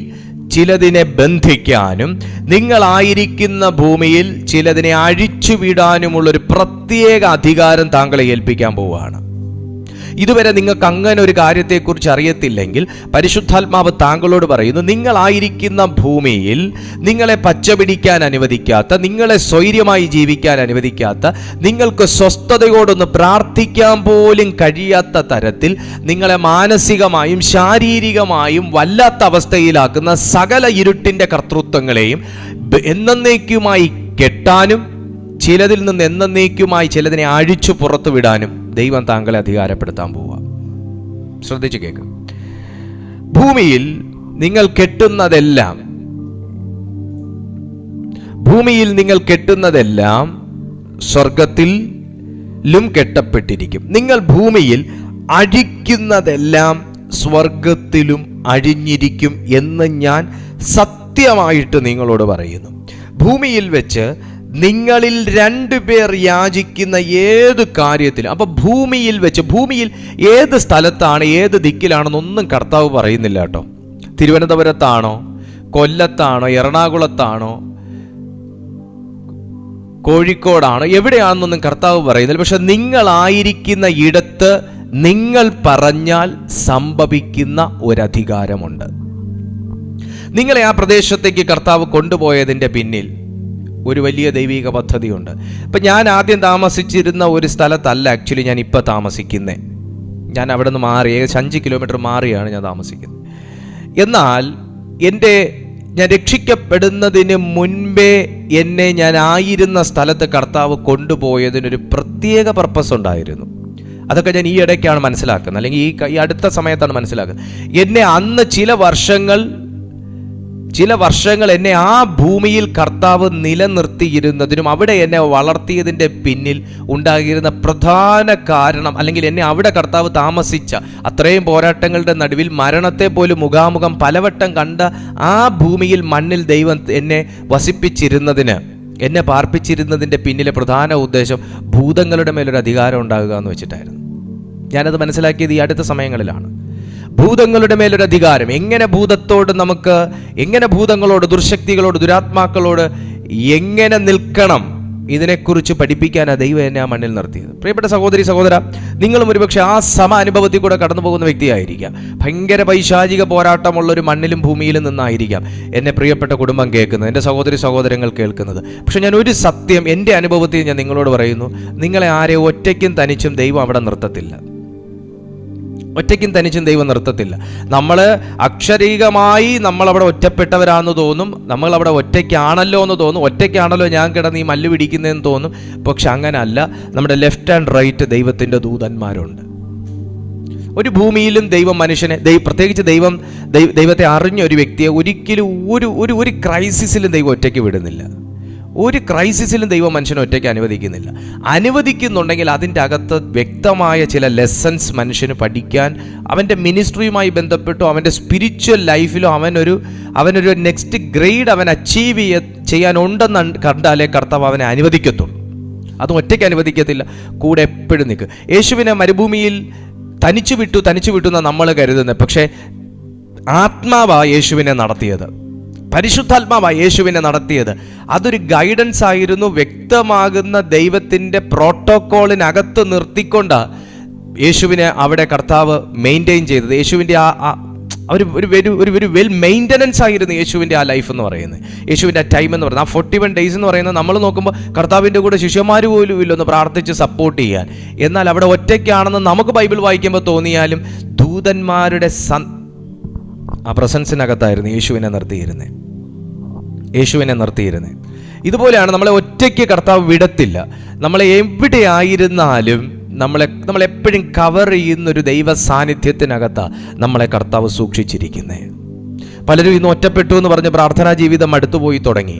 ചിലതിനെ ബന്ധിക്കാനും നിങ്ങളായിരിക്കുന്ന ഭൂമിയിൽ ചിലതിനെ അഴിച്ചുവിടാനുമുള്ളൊരു പ്രത്യേക അധികാരം താങ്കളെ ഏൽപ്പിക്കാൻ പോവുകയാണ്. ഇതുവരെ നിങ്ങൾക്ക് അങ്ങനെ ഒരു കാര്യത്തെക്കുറിച്ച് അറിയത്തില്ലെങ്കിൽ പരിശുദ്ധാത്മാവ് താങ്കളോട് പറയുന്നു, നിങ്ങളായിരിക്കുന്ന ഭൂമിയിൽ നിങ്ങളെ പച്ചപിടിക്കാൻ അനുവദിക്കാത്ത, നിങ്ങളെ സ്വൈര്യമായി ജീവിക്കാൻ അനുവദിക്കാത്ത, നിങ്ങൾക്ക് സ്വസ്ഥതയോടൊന്ന് പ്രാർത്ഥിക്കാൻ പോലും കഴിയാത്ത തരത്തിൽ നിങ്ങളെ മാനസികമായും ശാരീരികമായും വല്ലാത്ത അവസ്ഥയിലാക്കുന്ന സകല ഇരുട്ടിൻ്റെ കർത്തൃത്വങ്ങളെയും എന്നേക്കുമായി കെട്ടാനും ചിലതിൽ നിന്ന് എന്നേക്കുമായി ചിലതിനെ അഴിച്ചു പുറത്തു വിടാനും ദൈവം താങ്കളെ അധികാരപ്പെടുത്താൻ പോവുക. ശ്രദ്ധിച്ചു കേൾക്കും. ഭൂമിയിൽ നിങ്ങൾ കെട്ടുന്നതെല്ലാം സ്വർഗത്തിലും കെട്ടപ്പെട്ടിരിക്കും. നിങ്ങൾ ഭൂമിയിൽ അഴിക്കുന്നതെല്ലാം സ്വർഗത്തിലും അഴിഞ്ഞിരിക്കും എന്ന് ഞാൻ സത്യമായിട്ട് നിങ്ങളോട് പറയുന്നു. ഭൂമിയിൽ വെച്ച് നിങ്ങളിൽ 2 പേർ യാചിക്കുന്ന ഏത് കാര്യത്തിലും, അപ്പൊ ഭൂമിയിൽ ഏത് സ്ഥലത്താണ്, ഏത് ദിക്കിലാണെന്നൊന്നും കർത്താവ് പറയുന്നില്ല കേട്ടോ. തിരുവനന്തപുരത്താണോ, കൊല്ലത്താണോ, എറണാകുളത്താണോ, കോഴിക്കോടാണോ, എവിടെയാണെന്നൊന്നും കർത്താവ് പറയുന്നില്ല. പക്ഷെ നിങ്ങളായിരിക്കുന്ന ഇടത്ത് നിങ്ങൾ പറഞ്ഞാൽ സംഭവിക്കുന്ന ഒരധികാരമുണ്ട്. നിങ്ങളെ ആ പ്രദേശത്തേക്ക് കർത്താവ് കൊണ്ടുപോയതിൻ്റെ പിന്നിൽ ഒരു വലിയ ദൈവിക പദ്ധതിയുണ്ട്. ഇപ്പം ഞാൻ ആദ്യം താമസിച്ചിരുന്ന ഒരു സ്ഥലത്തല്ല ആക്ച്വലി ഞാൻ ഇപ്പോൾ താമസിക്കുന്നത്. ഞാൻ അവിടെ നിന്ന് മാറി, ഏകദേശം 5 കിലോമീറ്റർ മാറിയാണ് ഞാൻ താമസിക്കുന്നത്. എന്നാൽ ഞാൻ രക്ഷിക്കപ്പെടുന്നതിന് മുൻപേ ഞാൻ ആയിരുന്ന സ്ഥലത്ത് കർത്താവ് കൊണ്ടുപോയതിനൊരു പ്രത്യേക പർപ്പസ് ഉണ്ടായിരുന്നു. അതൊക്കെ ഞാൻ ഈ ഇടയ്ക്കാണ് മനസ്സിലാക്കുന്നത്, അല്ലെങ്കിൽ ഈ അടുത്ത സമയത്താണ് മനസ്സിലാക്കുന്നത്. എന്നെ അന്ന് ചില ചില വർഷങ്ങൾ എന്നെ ആ ഭൂമിയിൽ കർത്താവ് നിലനിർത്തിയിരുന്നതിനും അവിടെ എന്നെ വളർത്തിയതിൻ്റെ പിന്നിൽ ഉണ്ടായിരുന്ന പ്രധാന കാരണം, അല്ലെങ്കിൽ എന്നെ അവിടെ കർത്താവ് താമസിച്ച അത്രയും പോരാട്ടങ്ങളുടെ നടുവിൽ മരണത്തെ പോലും മുഖാമുഖം പലവട്ടം കണ്ട ആ ഭൂമിയിൽ മണ്ണിൽ ദൈവം എന്നെ വസിപ്പിച്ചിരുന്നതിന്, എന്നെ പാർപ്പിച്ചിരുന്നതിൻ്റെ പിന്നിലെ പ്രധാന ഉദ്ദേശം ഭൂതങ്ങളുടെ മേലൊരു അധികാരം ഉണ്ടാകുക എന്ന് വെച്ചിട്ടായിരുന്നു. ഞാനത് മനസ്സിലാക്കിയത് ഈ അടുത്ത സമയങ്ങളിലാണ്. ഭൂതങ്ങളുടെ മേലൊരു അധികാരം, എങ്ങനെ ഭൂതങ്ങളോട്, ദുർശക്തികളോട്, ദുരാത്മാക്കളോട് എങ്ങനെ നിൽക്കണം, ഇതിനെക്കുറിച്ച് പഠിപ്പിക്കാനാണ് ദൈവം എന്നെ ആ മണ്ണിൽ നിർത്തിയത്. പ്രിയപ്പെട്ട സഹോദരി സഹോദര, നിങ്ങളും ഒരുപക്ഷെ ആ അനുഭവത്തിൽ കൂടെ കടന്നു പോകുന്ന വ്യക്തിയായിരിക്കാം. ഭയങ്കര പൈശാചിക പോരാട്ടമുള്ളൊരു മണ്ണിലും ഭൂമിയിലും നിന്നായിരിക്കാം എന്നെ പ്രിയപ്പെട്ട കുടുംബം കേൾക്കുന്നത്, എൻ്റെ സഹോദരി സഹോദരങ്ങൾ കേൾക്കുന്നത്. പക്ഷെ ഞാൻ ഒരു സത്യം എൻ്റെ അനുഭവത്തിൽ ഞാൻ നിങ്ങളോട് പറയുന്നു, നിങ്ങളെ ആരെയും ഒറ്റയ്ക്കും തനിച്ചും ദൈവം അവിടെ നിർത്തത്തില്ല. ഒറ്റയ്ക്കും തനിച്ചും ദൈവം നിർത്തത്തില്ല. നമ്മൾ അക്ഷരീകമായി നമ്മളവിടെ ഒറ്റപ്പെട്ടവരാണെന്ന് തോന്നും, നമ്മളവിടെ ഒറ്റയ്ക്കാണല്ലോ എന്ന് തോന്നും, ഒറ്റയ്ക്കാണല്ലോ ഞാൻ കിടന്ന് ഈ മല്ല് പിടിക്കുന്നതെന്ന് തോന്നും. പക്ഷെ അങ്ങനല്ല. നമ്മുടെ ലെഫ്റ്റ് ആൻഡ് റൈറ്റ് ദൈവത്തിൻ്റെ ദൂതന്മാരുണ്ട്. ഒരു ഭൂമിയിലും ദൈവം മനുഷ്യനെ, പ്രത്യേകിച്ച് ദൈവത്തെ അറിഞ്ഞ ഒരു വ്യക്തിയെ ഒരിക്കലും ഒരു ക്രൈസിസിലും ദൈവം ഒറ്റയ്ക്ക് വിടുന്നില്ല. ഒരു ക്രൈസിസിലും ദൈവം മനുഷ്യനെ ഒറ്റയ്ക്ക് അനുവദിക്കുന്നില്ല. അനുവദിക്കുന്നുണ്ടെങ്കിൽ അതിൻ്റെ അകത്ത് വ്യക്തമായ ചില ലെസൺസ് മനുഷ്യന് പഠിക്കാൻ, അവൻ്റെ മിനിസ്ട്രിയുമായി ബന്ധപ്പെട്ടോ അവൻ്റെ സ്പിരിച്വൽ ലൈഫിലോ അവനൊരു നെക്സ്റ്റ് ഗ്രേഡ് അവൻ അച്ചീവ് ചെയ്യാനുണ്ടെന്ന് കണ്ടാലേ കർത്താവ് അവനെ അനുവദിക്കത്തുള്ളൂ. അതും ഒറ്റയ്ക്ക് അനുവദിക്കത്തില്ല, കൂടെ എപ്പോഴും നിൽക്കും. യേശുവിനെ മരുഭൂമിയിൽ തനിച്ചു വിട്ടു എന്നാണ് നമ്മൾ കരുതുന്നത്. പക്ഷേ ആത്മാവാ യേശുവിനെ നടത്തിയത്, പരിശുദ്ധാത്മാവാണ് യേശുവിനെ നടത്തിയത്. അതൊരു ഗൈഡൻസ് ആയിരുന്നു. വ്യക്തമാകുന്ന ദൈവത്തിൻ്റെ പ്രോട്ടോക്കോളിനകത്ത് നിർത്തിക്കൊണ്ടാണ് യേശുവിനെ അവിടെ കർത്താവ് മെയിൻറ്റെയിൻ ചെയ്തത്. യേശുവിൻ്റെ ഒരു വെൽ മെയിൻ്റനൻസ് ആയിരുന്നു യേശുവിൻ്റെ ആ ലൈഫ് എന്ന് പറയുന്നത്, യേശുവിൻ്റെ ആ ടൈം എന്ന് പറയുന്നത്. ആ 41 days എന്ന് പറയുന്നത് നമ്മൾ നോക്കുമ്പോൾ കർത്താവിൻ്റെ കൂടെ ശിഷ്യന്മാർ പോലും ഇല്ലൊന്ന് പ്രാർത്ഥിച്ച് സപ്പോർട്ട് ചെയ്യാൻ. എന്നാൽ അവിടെ ഒറ്റയ്ക്കാണെന്ന് നമുക്ക് ബൈബിൾ വായിക്കുമ്പോൾ തോന്നിയാലും ദൂതന്മാരുടെ ആ പ്രസൻസിനകത്തായിരുന്നു യേശുവിനെ നിർത്തിയിരുന്നത്. ഇതുപോലെയാണ് നമ്മളെ ഒറ്റയ്ക്ക് കർത്താവ് വിടത്തില്ല. നമ്മളെ എവിടെയായിരുന്നാലും നമ്മളെപ്പോഴും കവർ ചെയ്യുന്നൊരു ദൈവ സാന്നിധ്യത്തിനകത്താണ് നമ്മളെ കർത്താവ് സൂക്ഷിച്ചിരിക്കുന്നത്. പലരും ഇന്ന് ഒറ്റപ്പെട്ടു എന്ന് പറഞ്ഞ് പ്രാർത്ഥനാ ജീവിതം അടുത്തുപോയി തുടങ്ങി.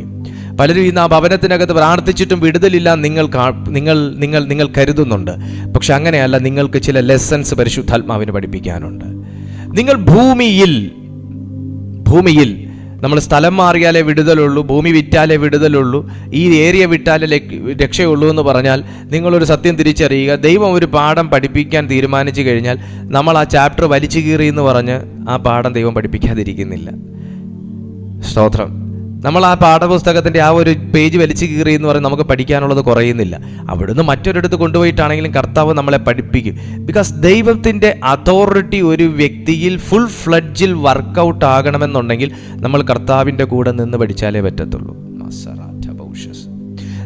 പലരും ഇന്ന് ആ ഭവനത്തിനകത്ത് പ്രാർത്ഥിച്ചിട്ടും വിടുതലില്ല നിങ്ങൾ കരുതുന്നുണ്ട്. പക്ഷെ അങ്ങനെയല്ല. നിങ്ങൾക്ക് ചില ലെസൺസ് പരിശുദ്ധാത്മാവിന് പഠിപ്പിക്കാനുണ്ട്. നിങ്ങൾ ഭൂമിയിൽ നമ്മൾ സ്ഥലം മാറിയാലേ വിടുതലുള്ളൂ, ഭൂമി വിറ്റാലേ വിടുതലുള്ളൂ, ഈ ഏരിയ വിറ്റാലേ രക്ഷയുള്ളൂ എന്ന് പറഞ്ഞാൽ നിങ്ങളൊരു സത്യം തിരിച്ചറിയുക. ദൈവം ഒരു പാഠം പഠിപ്പിക്കാൻ തീരുമാനിച്ചു കഴിഞ്ഞാൽ നമ്മൾ ആ ചാപ്റ്റർ വലിച്ചു കീറി എന്ന് പറഞ്ഞ് ആ പാഠം ദൈവം പഠിപ്പിക്കാതിരിക്കുന്നില്ല. സ്തോത്രം. നമ്മൾ ആ പാഠപുസ്തകത്തിൻ്റെ ആ ഒരു പേജ് വലിച്ചു കീറി എന്ന് പറഞ്ഞ് നമുക്ക് പഠിക്കാനുള്ളത് കുറയുന്നില്ല. അവിടുന്ന് മറ്റൊരിടത്ത് കൊണ്ടുപോയിട്ടാണെങ്കിലും കർത്താവ് നമ്മളെ പഠിപ്പിക്കും. ബിക്കോസ് ദൈവത്തിൻ്റെ അതോറിറ്റി ഒരു വ്യക്തിയിൽ ഫുൾ ഫ്ലഡ്ജിൽ വർക്കൗട്ട് ആകണമെന്നുണ്ടെങ്കിൽ നമ്മൾ കർത്താവിൻ്റെ കൂടെ നിന്ന് പഠിച്ചാലേ പറ്റത്തുള്ളൂ.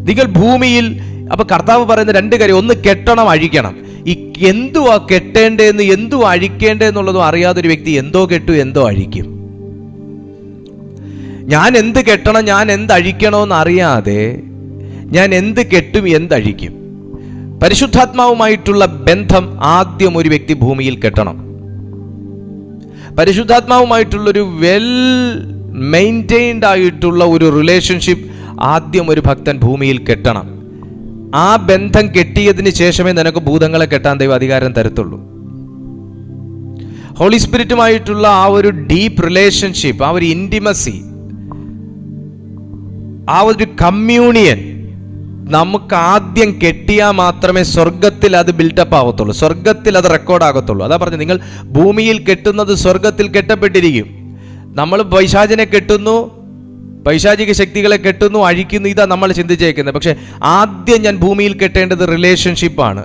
നിങ്ങൾ ഭൂമിയിൽ, അപ്പോൾ കർത്താവ് പറയുന്ന 2 കാര്യം, ഒന്ന് കെട്ടണം, അഴിക്കണം. ഈ എന്തുവാ കെട്ടേണ്ടതെന്ന് എന്തുവാ അഴിക്കേണ്ടതെന്നുള്ളതും അറിയാതൊരു വ്യക്തി എന്തോ കെട്ടു എന്തോ അഴിക്കും. ഞാൻ എന്ത് കെട്ടണം, ഞാൻ എന്ത് അഴിക്കണമെന്ന് അറിയാതെ ഞാൻ എന്ത് കെട്ടും എന്തഴിക്കും. പരിശുദ്ധാത്മാവുമായിട്ടുള്ള ബന്ധം ആദ്യം ഒരു വ്യക്തി ഭൂമിയിൽ കെട്ടണം. പരിശുദ്ധാത്മാവുമായിട്ടുള്ളൊരു വെൽ മെയിൻറ്റെയിൻഡ് ആയിട്ടുള്ള ഒരു റിലേഷൻഷിപ്പ് ആദ്യം ഒരു ഭക്തൻ ഭൂമിയിൽ കെട്ടണം. ആ ബന്ധം കെട്ടിയതിന് ശേഷമേ നിനക്ക് ഭൂതങ്ങളെ കെട്ടാൻ ദൈവം അധികാരം തരത്തുള്ളൂ. ഹോളി സ്പിരിറ്റുമായിട്ടുള്ള ആ ഒരു ഡീപ്പ് റിലേഷൻഷിപ്പ്, ആ ഒരു ഇൻറ്റിമസി, ആ ഒരു കമ്മ്യൂണിയൻ നമുക്ക് ആദ്യം കെട്ടിയാൽ മാത്രമേ സ്വർഗത്തിൽ അത് ബിൽഡപ്പ് ആകത്തുള്ളൂ, സ്വർഗത്തിൽ അത് റെക്കോർഡ് ആകത്തുള്ളൂ. അതാ പറഞ്ഞു, നിങ്ങൾ ഭൂമിയിൽ കെട്ടുന്നത് സ്വർഗത്തിൽ കെട്ടപ്പെട്ടിരിക്കും. നമ്മൾ പൈശാചിനെ കെട്ടുന്നു, പൈശാചിക ശക്തികളെ കെട്ടുന്നു, അഴിക്കുന്നു, ഇതാ നമ്മൾ ചിന്തിച്ചേക്കുന്നത്. പക്ഷെ ആദ്യം ഞാൻ ഭൂമിയിൽ കെട്ടേണ്ടത് റിലേഷൻഷിപ്പാണ്.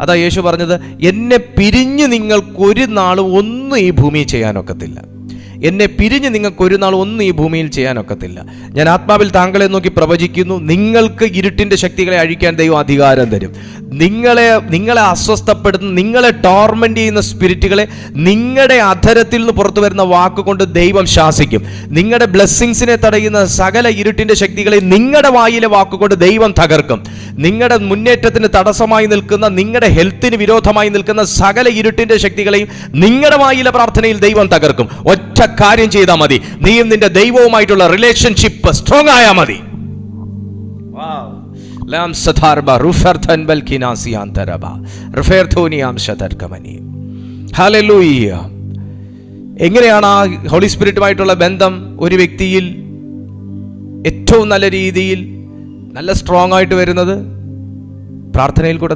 അതാ യേശു പറഞ്ഞത്, എന്നെ പിരിഞ്ഞ് നിങ്ങൾക്കൊരു നാളും ഒന്നും ഈ ഭൂമിയിൽ ചെയ്യാനൊക്കത്തില്ല. എന്നെ പിരിഞ്ഞ് നിങ്ങൾക്കൊരു നാൾ ഒന്നും ഈ ഭൂമിയിൽ ചെയ്യാനൊക്കത്തില്ല. ഞാൻ ആത്മാവിൽ താങ്കളെ നോക്കി പ്രവചിക്കുന്നു, നിങ്ങൾക്ക് ഇരുട്ടിൻ്റെ ശക്തികളെ അഴിക്കാൻ ദൈവം അധികാരം തരും. നിങ്ങളെ അസ്വസ്ഥപ്പെടുന്ന, നിങ്ങളെ ടോർമെന്റ് ചെയ്യുന്ന സ്പിരിറ്റുകളെ നിങ്ങളുടെ അധരത്തിൽ നിന്ന് പുറത്തു വരുന്ന വാക്കുകൊണ്ട് ദൈവം ശാസിക്കും. നിങ്ങളുടെ ബ്ലെസ്സിങ്സിനെ തടയുന്ന സകല ഇരുട്ടിൻ്റെ ശക്തികളെ നിങ്ങളുടെ വായിലെ വാക്കുകൊണ്ട് ദൈവം തകർക്കും. നിങ്ങളുടെ മുന്നേറ്റത്തിന് തടസ്സമായി നിൽക്കുന്ന, നിങ്ങളുടെ ഹെൽത്തിന് വിരോധമായി നിൽക്കുന്ന സകല ഇരുട്ടിൻ്റെ ശക്തികളെയും നിങ്ങളുടെ വായിലെ പ്രാർത്ഥനയിൽ ദൈവം തകർക്കും. ഒറ്റ കാര്യം ചെയ്താൽ മതി. നീയും നിന്റെ ദൈവവുമായിട്ടുള്ള റിലേഷൻഷിപ്പ് സ്ട്രോങ് ആയാൽ മതി. എങ്ങനെയാണ് ആ ഹോളി സ്പിരിറ്റുമായിട്ടുള്ള ബന്ധം ഒരു വ്യക്തിയിൽ ഏറ്റവും നല്ല രീതിയിൽ നല്ല സ്ട്രോങ് ആയിട്ട് വരുന്നത്? പ്രാർത്ഥനയിൽ കൂടെ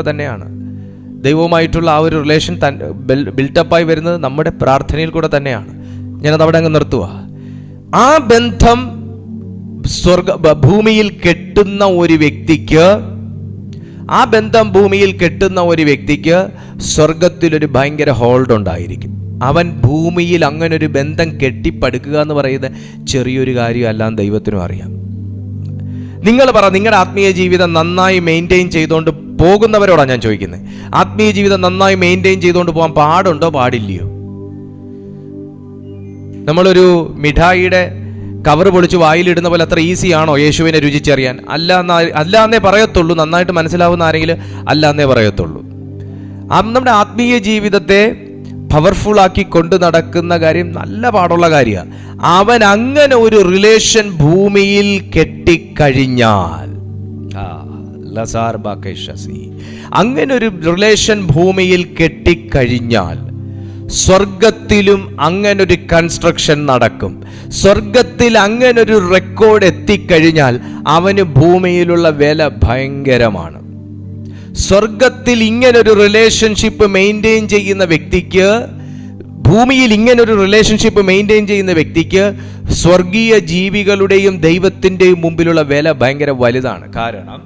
തന്നെയാണ്. ദൈവവുമായിട്ടുള്ള ആ ഒരു റിലേഷൻ ബിൽട്ടപ്പായി വരുന്നത് നമ്മുടെ പ്രാർത്ഥനയിൽ കൂടെ തന്നെയാണ്. ഞാനത് അവിടെ അങ്ങ് നിർത്തുക. ആ ബന്ധം ഭൂമിയിൽ കെട്ടുന്ന ഒരു വ്യക്തിക്ക് സ്വർഗത്തിലൊരു ഭയങ്കര ഹോൾഡ് ഉണ്ടായിരിക്കും. അവൻ ഭൂമിയിൽ അങ്ങനെ ഒരു ബന്ധം കെട്ടിപ്പടുക്കുക എന്ന് പറയുന്നത് ചെറിയൊരു കാര്യമല്ല, ദൈവത്തിനും അറിയാം. നിങ്ങൾ പറ, നിങ്ങളുടെ ആത്മീയ ജീവിതം നന്നായി മെയിൻറ്റെയിൻ ചെയ്തുകൊണ്ട് പോകുന്നവരോടാണ് ഞാൻ ചോദിക്കുന്നത്. ആത്മീയ ജീവിതം നന്നായി മെയിൻറ്റെയിൻ ചെയ്തുകൊണ്ട് പോകാൻ പാടുണ്ടോ, പാടില്ലയോ? നമ്മളൊരു മിഠായിയുടെ കവർ പൊളിച്ച് വായിലിടുന്ന പോലെ അത്ര ഈസി ആണോ യേശുവിനെ രുചിച്ചറിയാൻ? അല്ലാന്നേ പറയത്തുള്ളൂ. നന്നായിട്ട് മനസ്സിലാവുന്ന ആരെങ്കിലും അല്ലാന്നേ പറയത്തുള്ളൂ. നമ്മുടെ ആത്മീയ ജീവിതത്തെ പവർഫുൾ ആക്കി കൊണ്ട് നടക്കുന്ന കാര്യം നല്ല പാടുള്ള കാര്യമാണ്. അവൻ അങ്ങനെ ഒരു റിലേഷൻ ഭൂമിയിൽ കെട്ടിക്കഴിഞ്ഞാൽ, അങ്ങനെ ഒരു റിലേഷൻ ഭൂമിയിൽ കെട്ടിക്കഴിഞ്ഞാൽ സ്വർഗത്തിലും അങ്ങനൊരു കൺസ്ട്രക്ഷൻ നടക്കും. സ്വർഗത്തിൽ അങ്ങനൊരു റെക്കോർഡ് എത്തിക്കഴിഞ്ഞാൽ അവന് ഭൂമിയിലുള്ള വില ഭയങ്കരമാണ്. സ്വർഗത്തിൽ ഇങ്ങനൊരു റിലേഷൻഷിപ്പ് മെയിൻറ്റെയിൻ ചെയ്യുന്ന വ്യക്തിക്ക്, ഭൂമിയിൽ ഇങ്ങനൊരു റിലേഷൻഷിപ്പ് മെയിൻറ്റെയിൻ ചെയ്യുന്ന വ്യക്തിക്ക് സ്വർഗീയ ജീവികളുടെയും ദൈവത്തിൻ്റെയും മുമ്പിലുള്ള വില ഭയങ്കര വലുതാണ്. കാരണം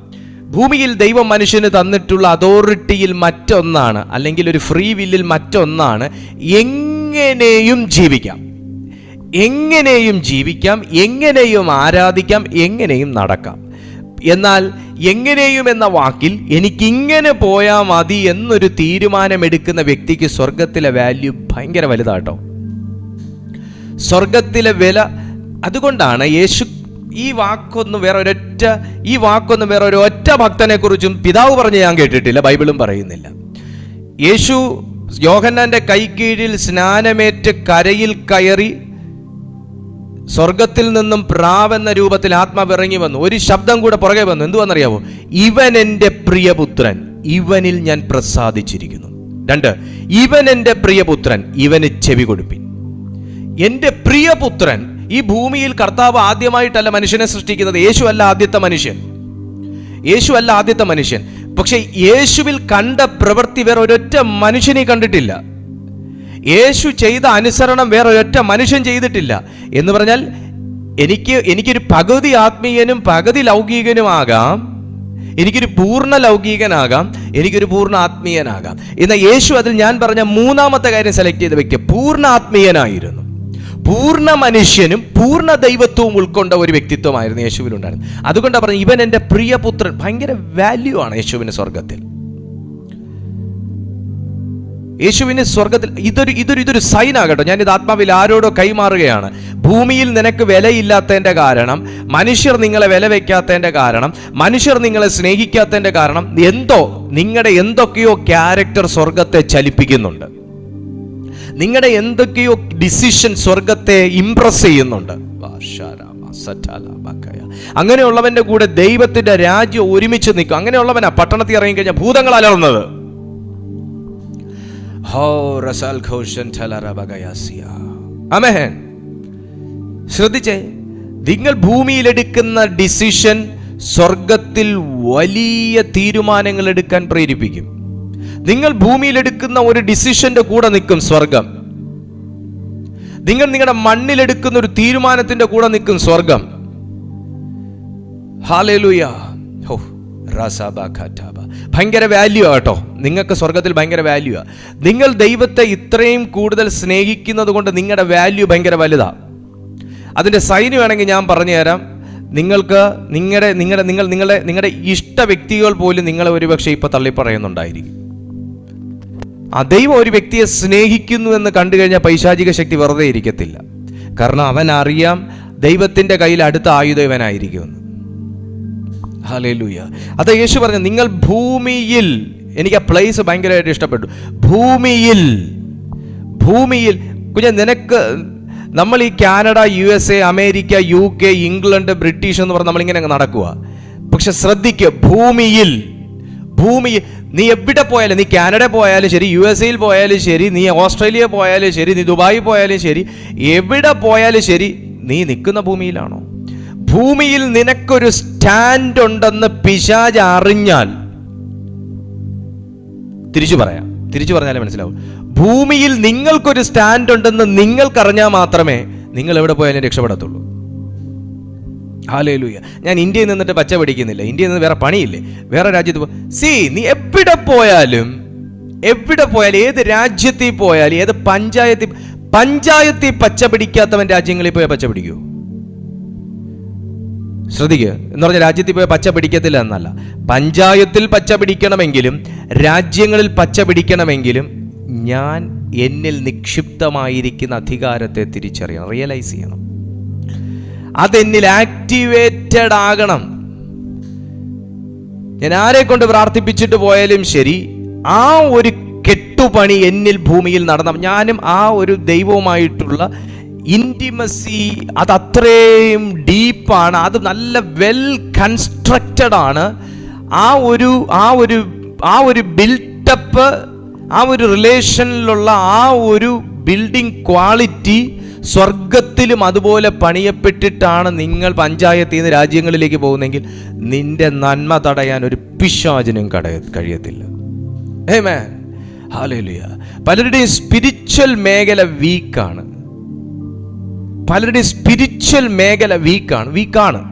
ഭൂമിയിൽ ദൈവം മനുഷ്യന് തന്നിട്ടുള്ള അതോറിറ്റിയിൽ മറ്റൊന്നാണ്, അല്ലെങ്കിൽ ഒരു ഫ്രീ വില്ലിൽ മറ്റൊന്നാണ്, എങ്ങനെയും ജീവിക്കാം, എങ്ങനെയും ആരാധിക്കാം, എങ്ങനെയും നടക്കാം. എന്നാൽ എങ്ങനെയും എന്ന വാക്കിൽ എനിക്കിങ്ങനെ പോയാൽ മതി എന്നൊരു തീരുമാനമെടുക്കുന്ന വ്യക്തിക്ക് സ്വർഗത്തിലെ വാല്യൂ ഭയങ്കര വലുതാട്ടോ. സ്വർഗത്തിലെ വില. അതുകൊണ്ടാണ് യേശു ഈ വാക്കൊന്നും വേറെ ഒരൊറ്റ ഭക്തനെ കുറിച്ചും പിതാവ് പറഞ്ഞ് ഞാൻ കേട്ടിട്ടില്ല, ബൈബിളും പറയുന്നില്ല. യേശു യോഹന്നാന്റെ കൈക്കീഴിൽ സ്നാനമേറ്റ് കരയിൽ കയറി സ്വർഗത്തിൽ നിന്നും പ്രാവെന്ന രൂപത്തിൽ ആത്മാവ് ഇറങ്ങി വന്നു. ഒരു ശബ്ദം കൂടെ പുറകെ വന്നു. എന്തുവാണെന്നറിയാവോ? ഇവൻ എൻ്റെ പ്രിയപുത്രൻ, ഇവനിൽ ഞാൻ പ്രസാദിച്ചിരിക്കുന്നു. 2, ഇവൻ എൻ്റെ പ്രിയപുത്രൻ, ഇവന് ചെവി കൊടുപ്പിൻ. എൻ്റെ പ്രിയപുത്രൻ. ഈ ഭൂമിയിൽ കർത്താവ് ആദ്യമായിട്ടല്ല മനുഷ്യനെ സൃഷ്ടിക്കുന്നത്. യേശു അല്ല ആദ്യത്തെ മനുഷ്യൻ. പക്ഷെ യേശുവിൽ കണ്ട പ്രവൃത്തി വേറെ ഒരൊറ്റ മനുഷ്യനെ കണ്ടിട്ടില്ല. യേശു ചെയ്ത അനുസരണം വേറെ ഒരൊറ്റ മനുഷ്യൻ ചെയ്തിട്ടില്ല. എന്ന് പറഞ്ഞാൽ എനിക്കൊരു പകുതി ആത്മീയനും പകുതി ലൗകികനുമാകാം, എനിക്കൊരു പൂർണ്ണ ലൗകികനാകാം, എനിക്കൊരു പൂർണ്ണ ആത്മീയനാകാം. എന്നാൽ യേശു അതിൽ ഞാൻ പറഞ്ഞ മൂന്നാമത്തെ കാര്യം സെലക്ട് ചെയ്ത വ്യക്തി പൂർണ്ണ ആത്മീയനായിരുന്നു. പൂർണ്ണ മനുഷ്യനും പൂർണ്ണ ദൈവത്വവും ഉൾക്കൊണ്ട ഒരു വ്യക്തിത്വമായിരുന്നു യേശുവിനുണ്ടായിരുന്നു. അതുകൊണ്ടാണ് പറഞ്ഞത് ഇവൻ എൻ്റെ പ്രിയപുത്രൻ. ഭയങ്കര വാല്യൂ ആണ് യേശുവിന് സ്വർഗത്തിൽ. യേശുവിന് സ്വർഗത്തിൽ ഇതൊരു സൈനാകട്ടോ. ഞാനിത് ആത്മാവിൽ ആരോടോ കൈമാറുകയാണ്. ഭൂമിയിൽ നിനക്ക് വിലയില്ലാത്തതിൻ്റെ കാരണം, മനുഷ്യർ നിങ്ങളെ വില വയ്ക്കാത്തതിൻ്റെ കാരണം, മനുഷ്യർ നിങ്ങളെ സ്നേഹിക്കാത്തതിൻ്റെ കാരണം നിങ്ങളുടെ എന്തൊക്കെയോ ക്യാരക്ടർ സ്വർഗത്തെ ചലിപ്പിക്കുന്നുണ്ട്. നിങ്ങളുടെ എന്തൊക്കെയോ ഡിസിഷൻ സ്വർഗത്തെ ഇംപ്രസ് ചെയ്യുന്നുണ്ട്. അങ്ങനെയുള്ളവന്റെ കൂടെ ദൈവത്തിന്റെ രാജ്യം ഒരുമിച്ച് നിൽക്കും. അങ്ങനെയുള്ളവനാ പട്ടണത്തിൽ ഇറങ്ങിക്കഴിഞ്ഞാൽ ഭൂതങ്ങൾ അലർന്നത്. ശ്രദ്ധിച്ചേ, നിങ്ങൾ ഭൂമിയിലെടുക്കുന്ന ഡിസിഷൻ സ്വർഗത്തിൽ വലിയ തീരുമാനങ്ങൾ എടുക്കാൻ പ്രേരിപ്പിക്കും. നിങ്ങൾ ഭൂമിയിലെടുക്കുന്ന ഒരു ഡിസിഷന്റെ കൂടെ നിൽക്കും സ്വർഗം. നിങ്ങൾ നിങ്ങളുടെ മണ്ണിലെടുക്കുന്ന ഒരു തീരുമാനത്തിന്റെ കൂടെ നിൽക്കും സ്വർഗം. ഹല്ലേലൂയ. ഭയങ്കര വാല്യൂ ആട്ടോ നിങ്ങൾക്ക് സ്വർഗത്തിൽ. ഭയങ്കര വാല്യൂ ആ. നിങ്ങൾ ദൈവത്തെ ഇത്രയും കൂടുതൽ സ്നേഹിക്കുന്നത് കൊണ്ട് നിങ്ങളുടെ വാല്യൂ ഭയങ്കര വലുതാ. അതിന്റെ സൈന് വേണമെങ്കിൽ ഞാൻ പറഞ്ഞു തരാം. നിങ്ങൾക്ക് നിങ്ങളുടെ ഇഷ്ട വ്യക്തികൾ പോലും നിങ്ങളെ ഒരുപക്ഷെ ഇപ്പൊ തള്ളിപ്പറയുന്നുണ്ടായിരിക്കും. ആ ദൈവം ഒരു വ്യക്തിയെ സ്നേഹിക്കുന്നു എന്ന് കണ്ടു കഴിഞ്ഞാൽ പൈശാചിക ശക്തി വെറുതെ ഇരിക്കത്തില്ല. കാരണം അവൻ അറിയാം ദൈവത്തിന്റെ കയ്യിൽ അടുത്ത ആയുധം ഇവനായിരിക്കുമെന്ന്. ഹല്ലേലൂയ. അത് യേശു പറഞ്ഞു, നിങ്ങൾ ഭൂമിയിൽ, എനിക്ക് ആ പ്ലേസ് ഭയങ്കരമായിട്ട് ഇഷ്ടപ്പെട്ടു. ഭൂമിയിൽ നിനക്ക്, നമ്മൾ ഈ Canada, USA, America, UK, England, British എന്ന് പറഞ്ഞ് നമ്മളിങ്ങനെ നടക്കുക. പക്ഷെ ശ്രദ്ധിക്കുക, ഭൂമിയിൽ നീ എവിടെ പോയാലും, നീ കാനഡ പോയാലും ശരി, USA പോയാലും ശരി, നീ ഓസ്ട്രേലിയ പോയാലും ശരി, നീ ദുബായി പോയാലും ശരി, എവിടെ പോയാലും ശരി, നീ നിൽക്കുന്ന ഭൂമിയിലാണോ? ഭൂമിയിൽ നിനക്കൊരു സ്റ്റാൻഡ് ഉണ്ടെന്ന് പിശാച് അറിഞ്ഞാൽ, തിരിച്ചു പറഞ്ഞാലേ മനസ്സിലാവും. ഭൂമിയിൽ നിങ്ങൾക്കൊരു സ്റ്റാൻഡ് ഉണ്ടെന്ന് നിങ്ങൾക്കറിഞ്ഞാൽ മാത്രമേ നിങ്ങൾ എവിടെ പോയാലും രക്ഷപ്പെടത്തുള്ളൂ. ഹല്ലേലൂയ. ഞാൻ ഇന്ത്യയിൽ നിന്നിട്ട് പച്ച പിടിക്കുന്നില്ല. ഇന്ത്യയിൽ നിന്ന് വേറെ പണിയില്ലേ? വേറെ രാജ്യത്ത് നീ എവിടെ പോയാലും ഏത് രാജ്യത്തിൽ പോയാലും, ഏത് പഞ്ചായത്തിൽ പച്ച പിടിക്കാത്തവൻ രാജ്യങ്ങളിൽ പോയാൽ പച്ച പിടിക്കൂ? ശ്രദ്ധിക്കുക, എന്ന് പറഞ്ഞാൽ രാജ്യത്തിൽ പോയാൽ പച്ച പിടിക്കത്തില്ല എന്നല്ല. പഞ്ചായത്തിൽ പച്ച പിടിക്കണമെങ്കിലും രാജ്യങ്ങളിൽ പച്ച പിടിക്കണമെങ്കിലും ഞാൻ എന്നിൽ നിക്ഷിപ്തമായിരിക്കുന്ന അധികാരത്തെ തിരിച്ചറിയണം, റിയലൈസ് ചെയ്യണം. അതെന്നിൽ ആക്ടിവേറ്റഡ് ആകണം. ഞാൻ ആരെ കൊണ്ട് പ്രാർത്ഥിപ്പിച്ചിട്ട് പോയാലും ശരി, ആ ഒരു കെട്ടുപണി എന്നിൽ ഭൂമിയിൽ നടന്ന, ഞാനും ആ ഒരു ദൈവവുമായിട്ടുള്ള ഇൻറ്റിമസി അത് അത്രയും ഡീപ്പാണ്. അത് നല്ല വെൽ കൺസ്ട്രക്റ്റഡ് ആണ്. ആ ഒരു ബിൽട്ടപ്പ്, ആ ഒരു റിലേഷനിലുള്ള ആ ഒരു ബിൽഡിംഗ് ക്വാളിറ്റി സ്വർഗത്തിലും അതുപോലെ പണിയപ്പെട്ടിട്ടാണ് നിങ്ങൾ പഞ്ചായത്തിൽ നിന്ന് രാജ്യങ്ങളിലേക്ക് പോകുന്നെങ്കിൽ നിന്റെ നന്മ തടയാൻ ഒരു പിശാചിനും കഴിയത്തില്ല. ആമേൻ, ഹല്ലേലൂയ. പലരുടെയും സ്പിരിച്വൽ മേഖല വീക്കാണ്.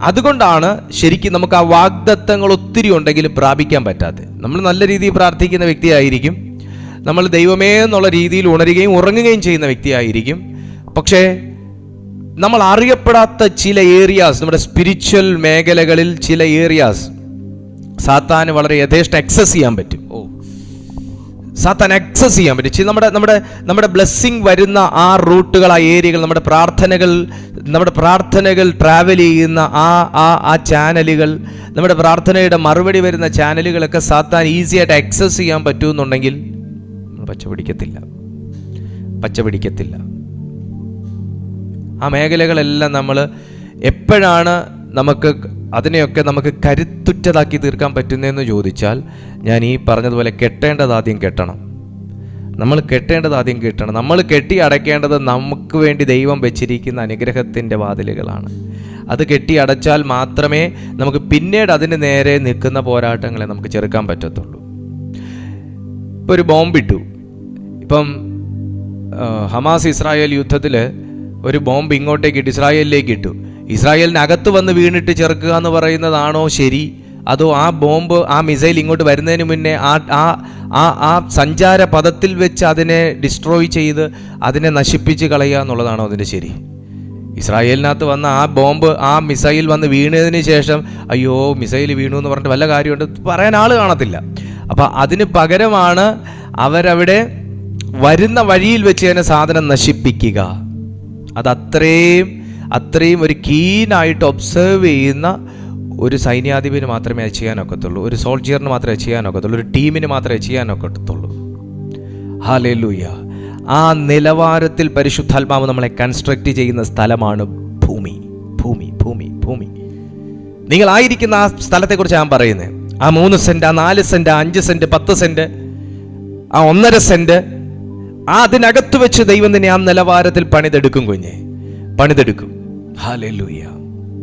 അതുകൊണ്ടാണ് ശരിക്കും നമുക്ക് ആ വാഗ്ദത്തങ്ങൾ ഒത്തിരി ഉണ്ടെങ്കിലും പ്രാപിക്കാൻ പറ്റാത്തത്. നമ്മൾ നല്ല രീതിയിൽ പ്രാർത്ഥിക്കുന്ന വ്യക്തിയായിരിക്കും, നമ്മൾ ദൈവമേ എന്നുള്ള രീതിയിൽ ഉണരുകയും ഉറങ്ങുകയും ചെയ്യുന്ന വ്യക്തിയായിരിക്കും. പക്ഷേ നമ്മൾ അറിയപ്പെടാത്ത ചില ഏരിയാസ്, നമ്മുടെ സ്പിരിച്വൽ മേഖലകളിൽ ചില ഏരിയാസ് സാത്താന് വളരെ യഥേഷ്ടം ആക്സസ് ചെയ്യാൻ പറ്റും. നമ്മുടെ ബ്ലെസ്സിങ് വരുന്ന ആ റൂട്ടുകൾ, ആ ഏരിയകൾ, നമ്മുടെ പ്രാർത്ഥനകൾ ട്രാവൽ ചെയ്യുന്ന ആ ചാനലുകൾ, നമ്മുടെ പ്രാർത്ഥനയുടെ മറുപടി വരുന്ന ചാനലുകളൊക്കെ സാത്താൻ ഈസി ആയിട്ട് ആക്സസ് ചെയ്യാൻ പറ്റുമെന്നുണ്ടെങ്കിൽ പച്ച പിടിക്കത്തില്ല. ആ മേഖലകളെല്ലാം നമ്മൾ എപ്പോഴാണ് അതിനെയൊക്കെ നമുക്ക് കരുത്തുറ്റതാക്കി തീർക്കാൻ പറ്റുന്നതെന്ന് ചോദിച്ചാൽ, ഞാൻ ഈ പറഞ്ഞതുപോലെ കെട്ടേണ്ടത് ആദ്യം കെട്ടണം. നമ്മൾ കെട്ടി അടയ്ക്കേണ്ടത് നമുക്ക് വേണ്ടി ദൈവം വെച്ചിരിക്കുന്ന അനുഗ്രഹത്തിൻ്റെ വാതിലുകളാണ്. അത് കെട്ടി അടച്ചാൽ മാത്രമേ നമുക്ക് പിന്നീട് അതിന് നേരെ നിൽക്കുന്ന പോരാട്ടങ്ങളെ നമുക്ക് ചെറുക്കാൻ പറ്റത്തുള്ളൂ. ഇപ്പോൾ ഒരു ബോംബിട്ടു. ഇപ്പം ഹമാസ് ഇസ്രായേൽ യുദ്ധത്തിൽ ഒരു ബോംബ് ഇങ്ങോട്ടേക്ക് ഇട്ടു, ഇസ്രായേലിലേക്ക് ഇട്ടു. ഇസ്രായേലിനകത്ത് വന്ന് വീണിട്ട് ചെറുക്കുക എന്ന് പറയുന്നതാണോ ശരി? അതോ ആ ബോംബ്, ആ മിസൈൽ ഇങ്ങോട്ട് വരുന്നതിന് മുന്നേ ആ സഞ്ചാര പദത്തിൽ വെച്ച് അതിനെ ഡിസ്ട്രോയ് ചെയ്ത് അതിനെ നശിപ്പിച്ച് കളയുക എന്നുള്ളതാണോ അതിൻ്റെ ശരി? ഇസ്രായേലിനകത്ത് വന്ന ആ ബോംബ്, ആ മിസൈൽ വന്ന് വീണതിന് ശേഷം അയ്യോ മിസൈൽ വീണു എന്ന് പറഞ്ഞിട്ട് വല്ല കാര്യമുണ്ട്? പറയാൻ ആൾ കാണത്തില്ല. അപ്പം അതിന് പകരമാണ് അവരവിടെ വരുന്ന വഴിയിൽ വെച്ച് തന്നെ സാധനം നശിപ്പിക്കുക. അത് അത്രയും ഒരു കീനായിട്ട് ഒബ്സർവ് ചെയ്യുന്ന ഒരു സൈന്യാധിപന് മാത്രമേ അത് ചെയ്യാനൊക്കത്തുള്ളൂ. ഒരു സോൾജിയറിന് മാത്രമേ ചെയ്യാനൊക്കത്തുള്ളൂ. ഒരു ടീമിന് മാത്രമേ ചെയ്യാനൊക്കത്തുള്ളൂ. ഹല്ലേലൂയ. ആ നിലവാരത്തിൽ പരിശുദ്ധാത്മാവ് നമ്മളെ കൺസ്ട്രക്റ്റ് ചെയ്യുന്ന സ്ഥലമാണ് ഭൂമി. നിങ്ങളായിരിക്കുന്ന ആ സ്ഥലത്തെക്കുറിച്ച് ഞാൻ പറയുന്നത്. ആ 3 സെന്റ്, ആ 4 സെന്റ്, 5 സെന്റ്, 10 സെന്റ്, ആ 1.5 സെന്റ്, അതിനകത്ത് വെച്ച് ദൈവം തന്നെ ആ നിലവാരത്തിൽ പണിതെടുക്കും. ഹല്ലേലൂയ.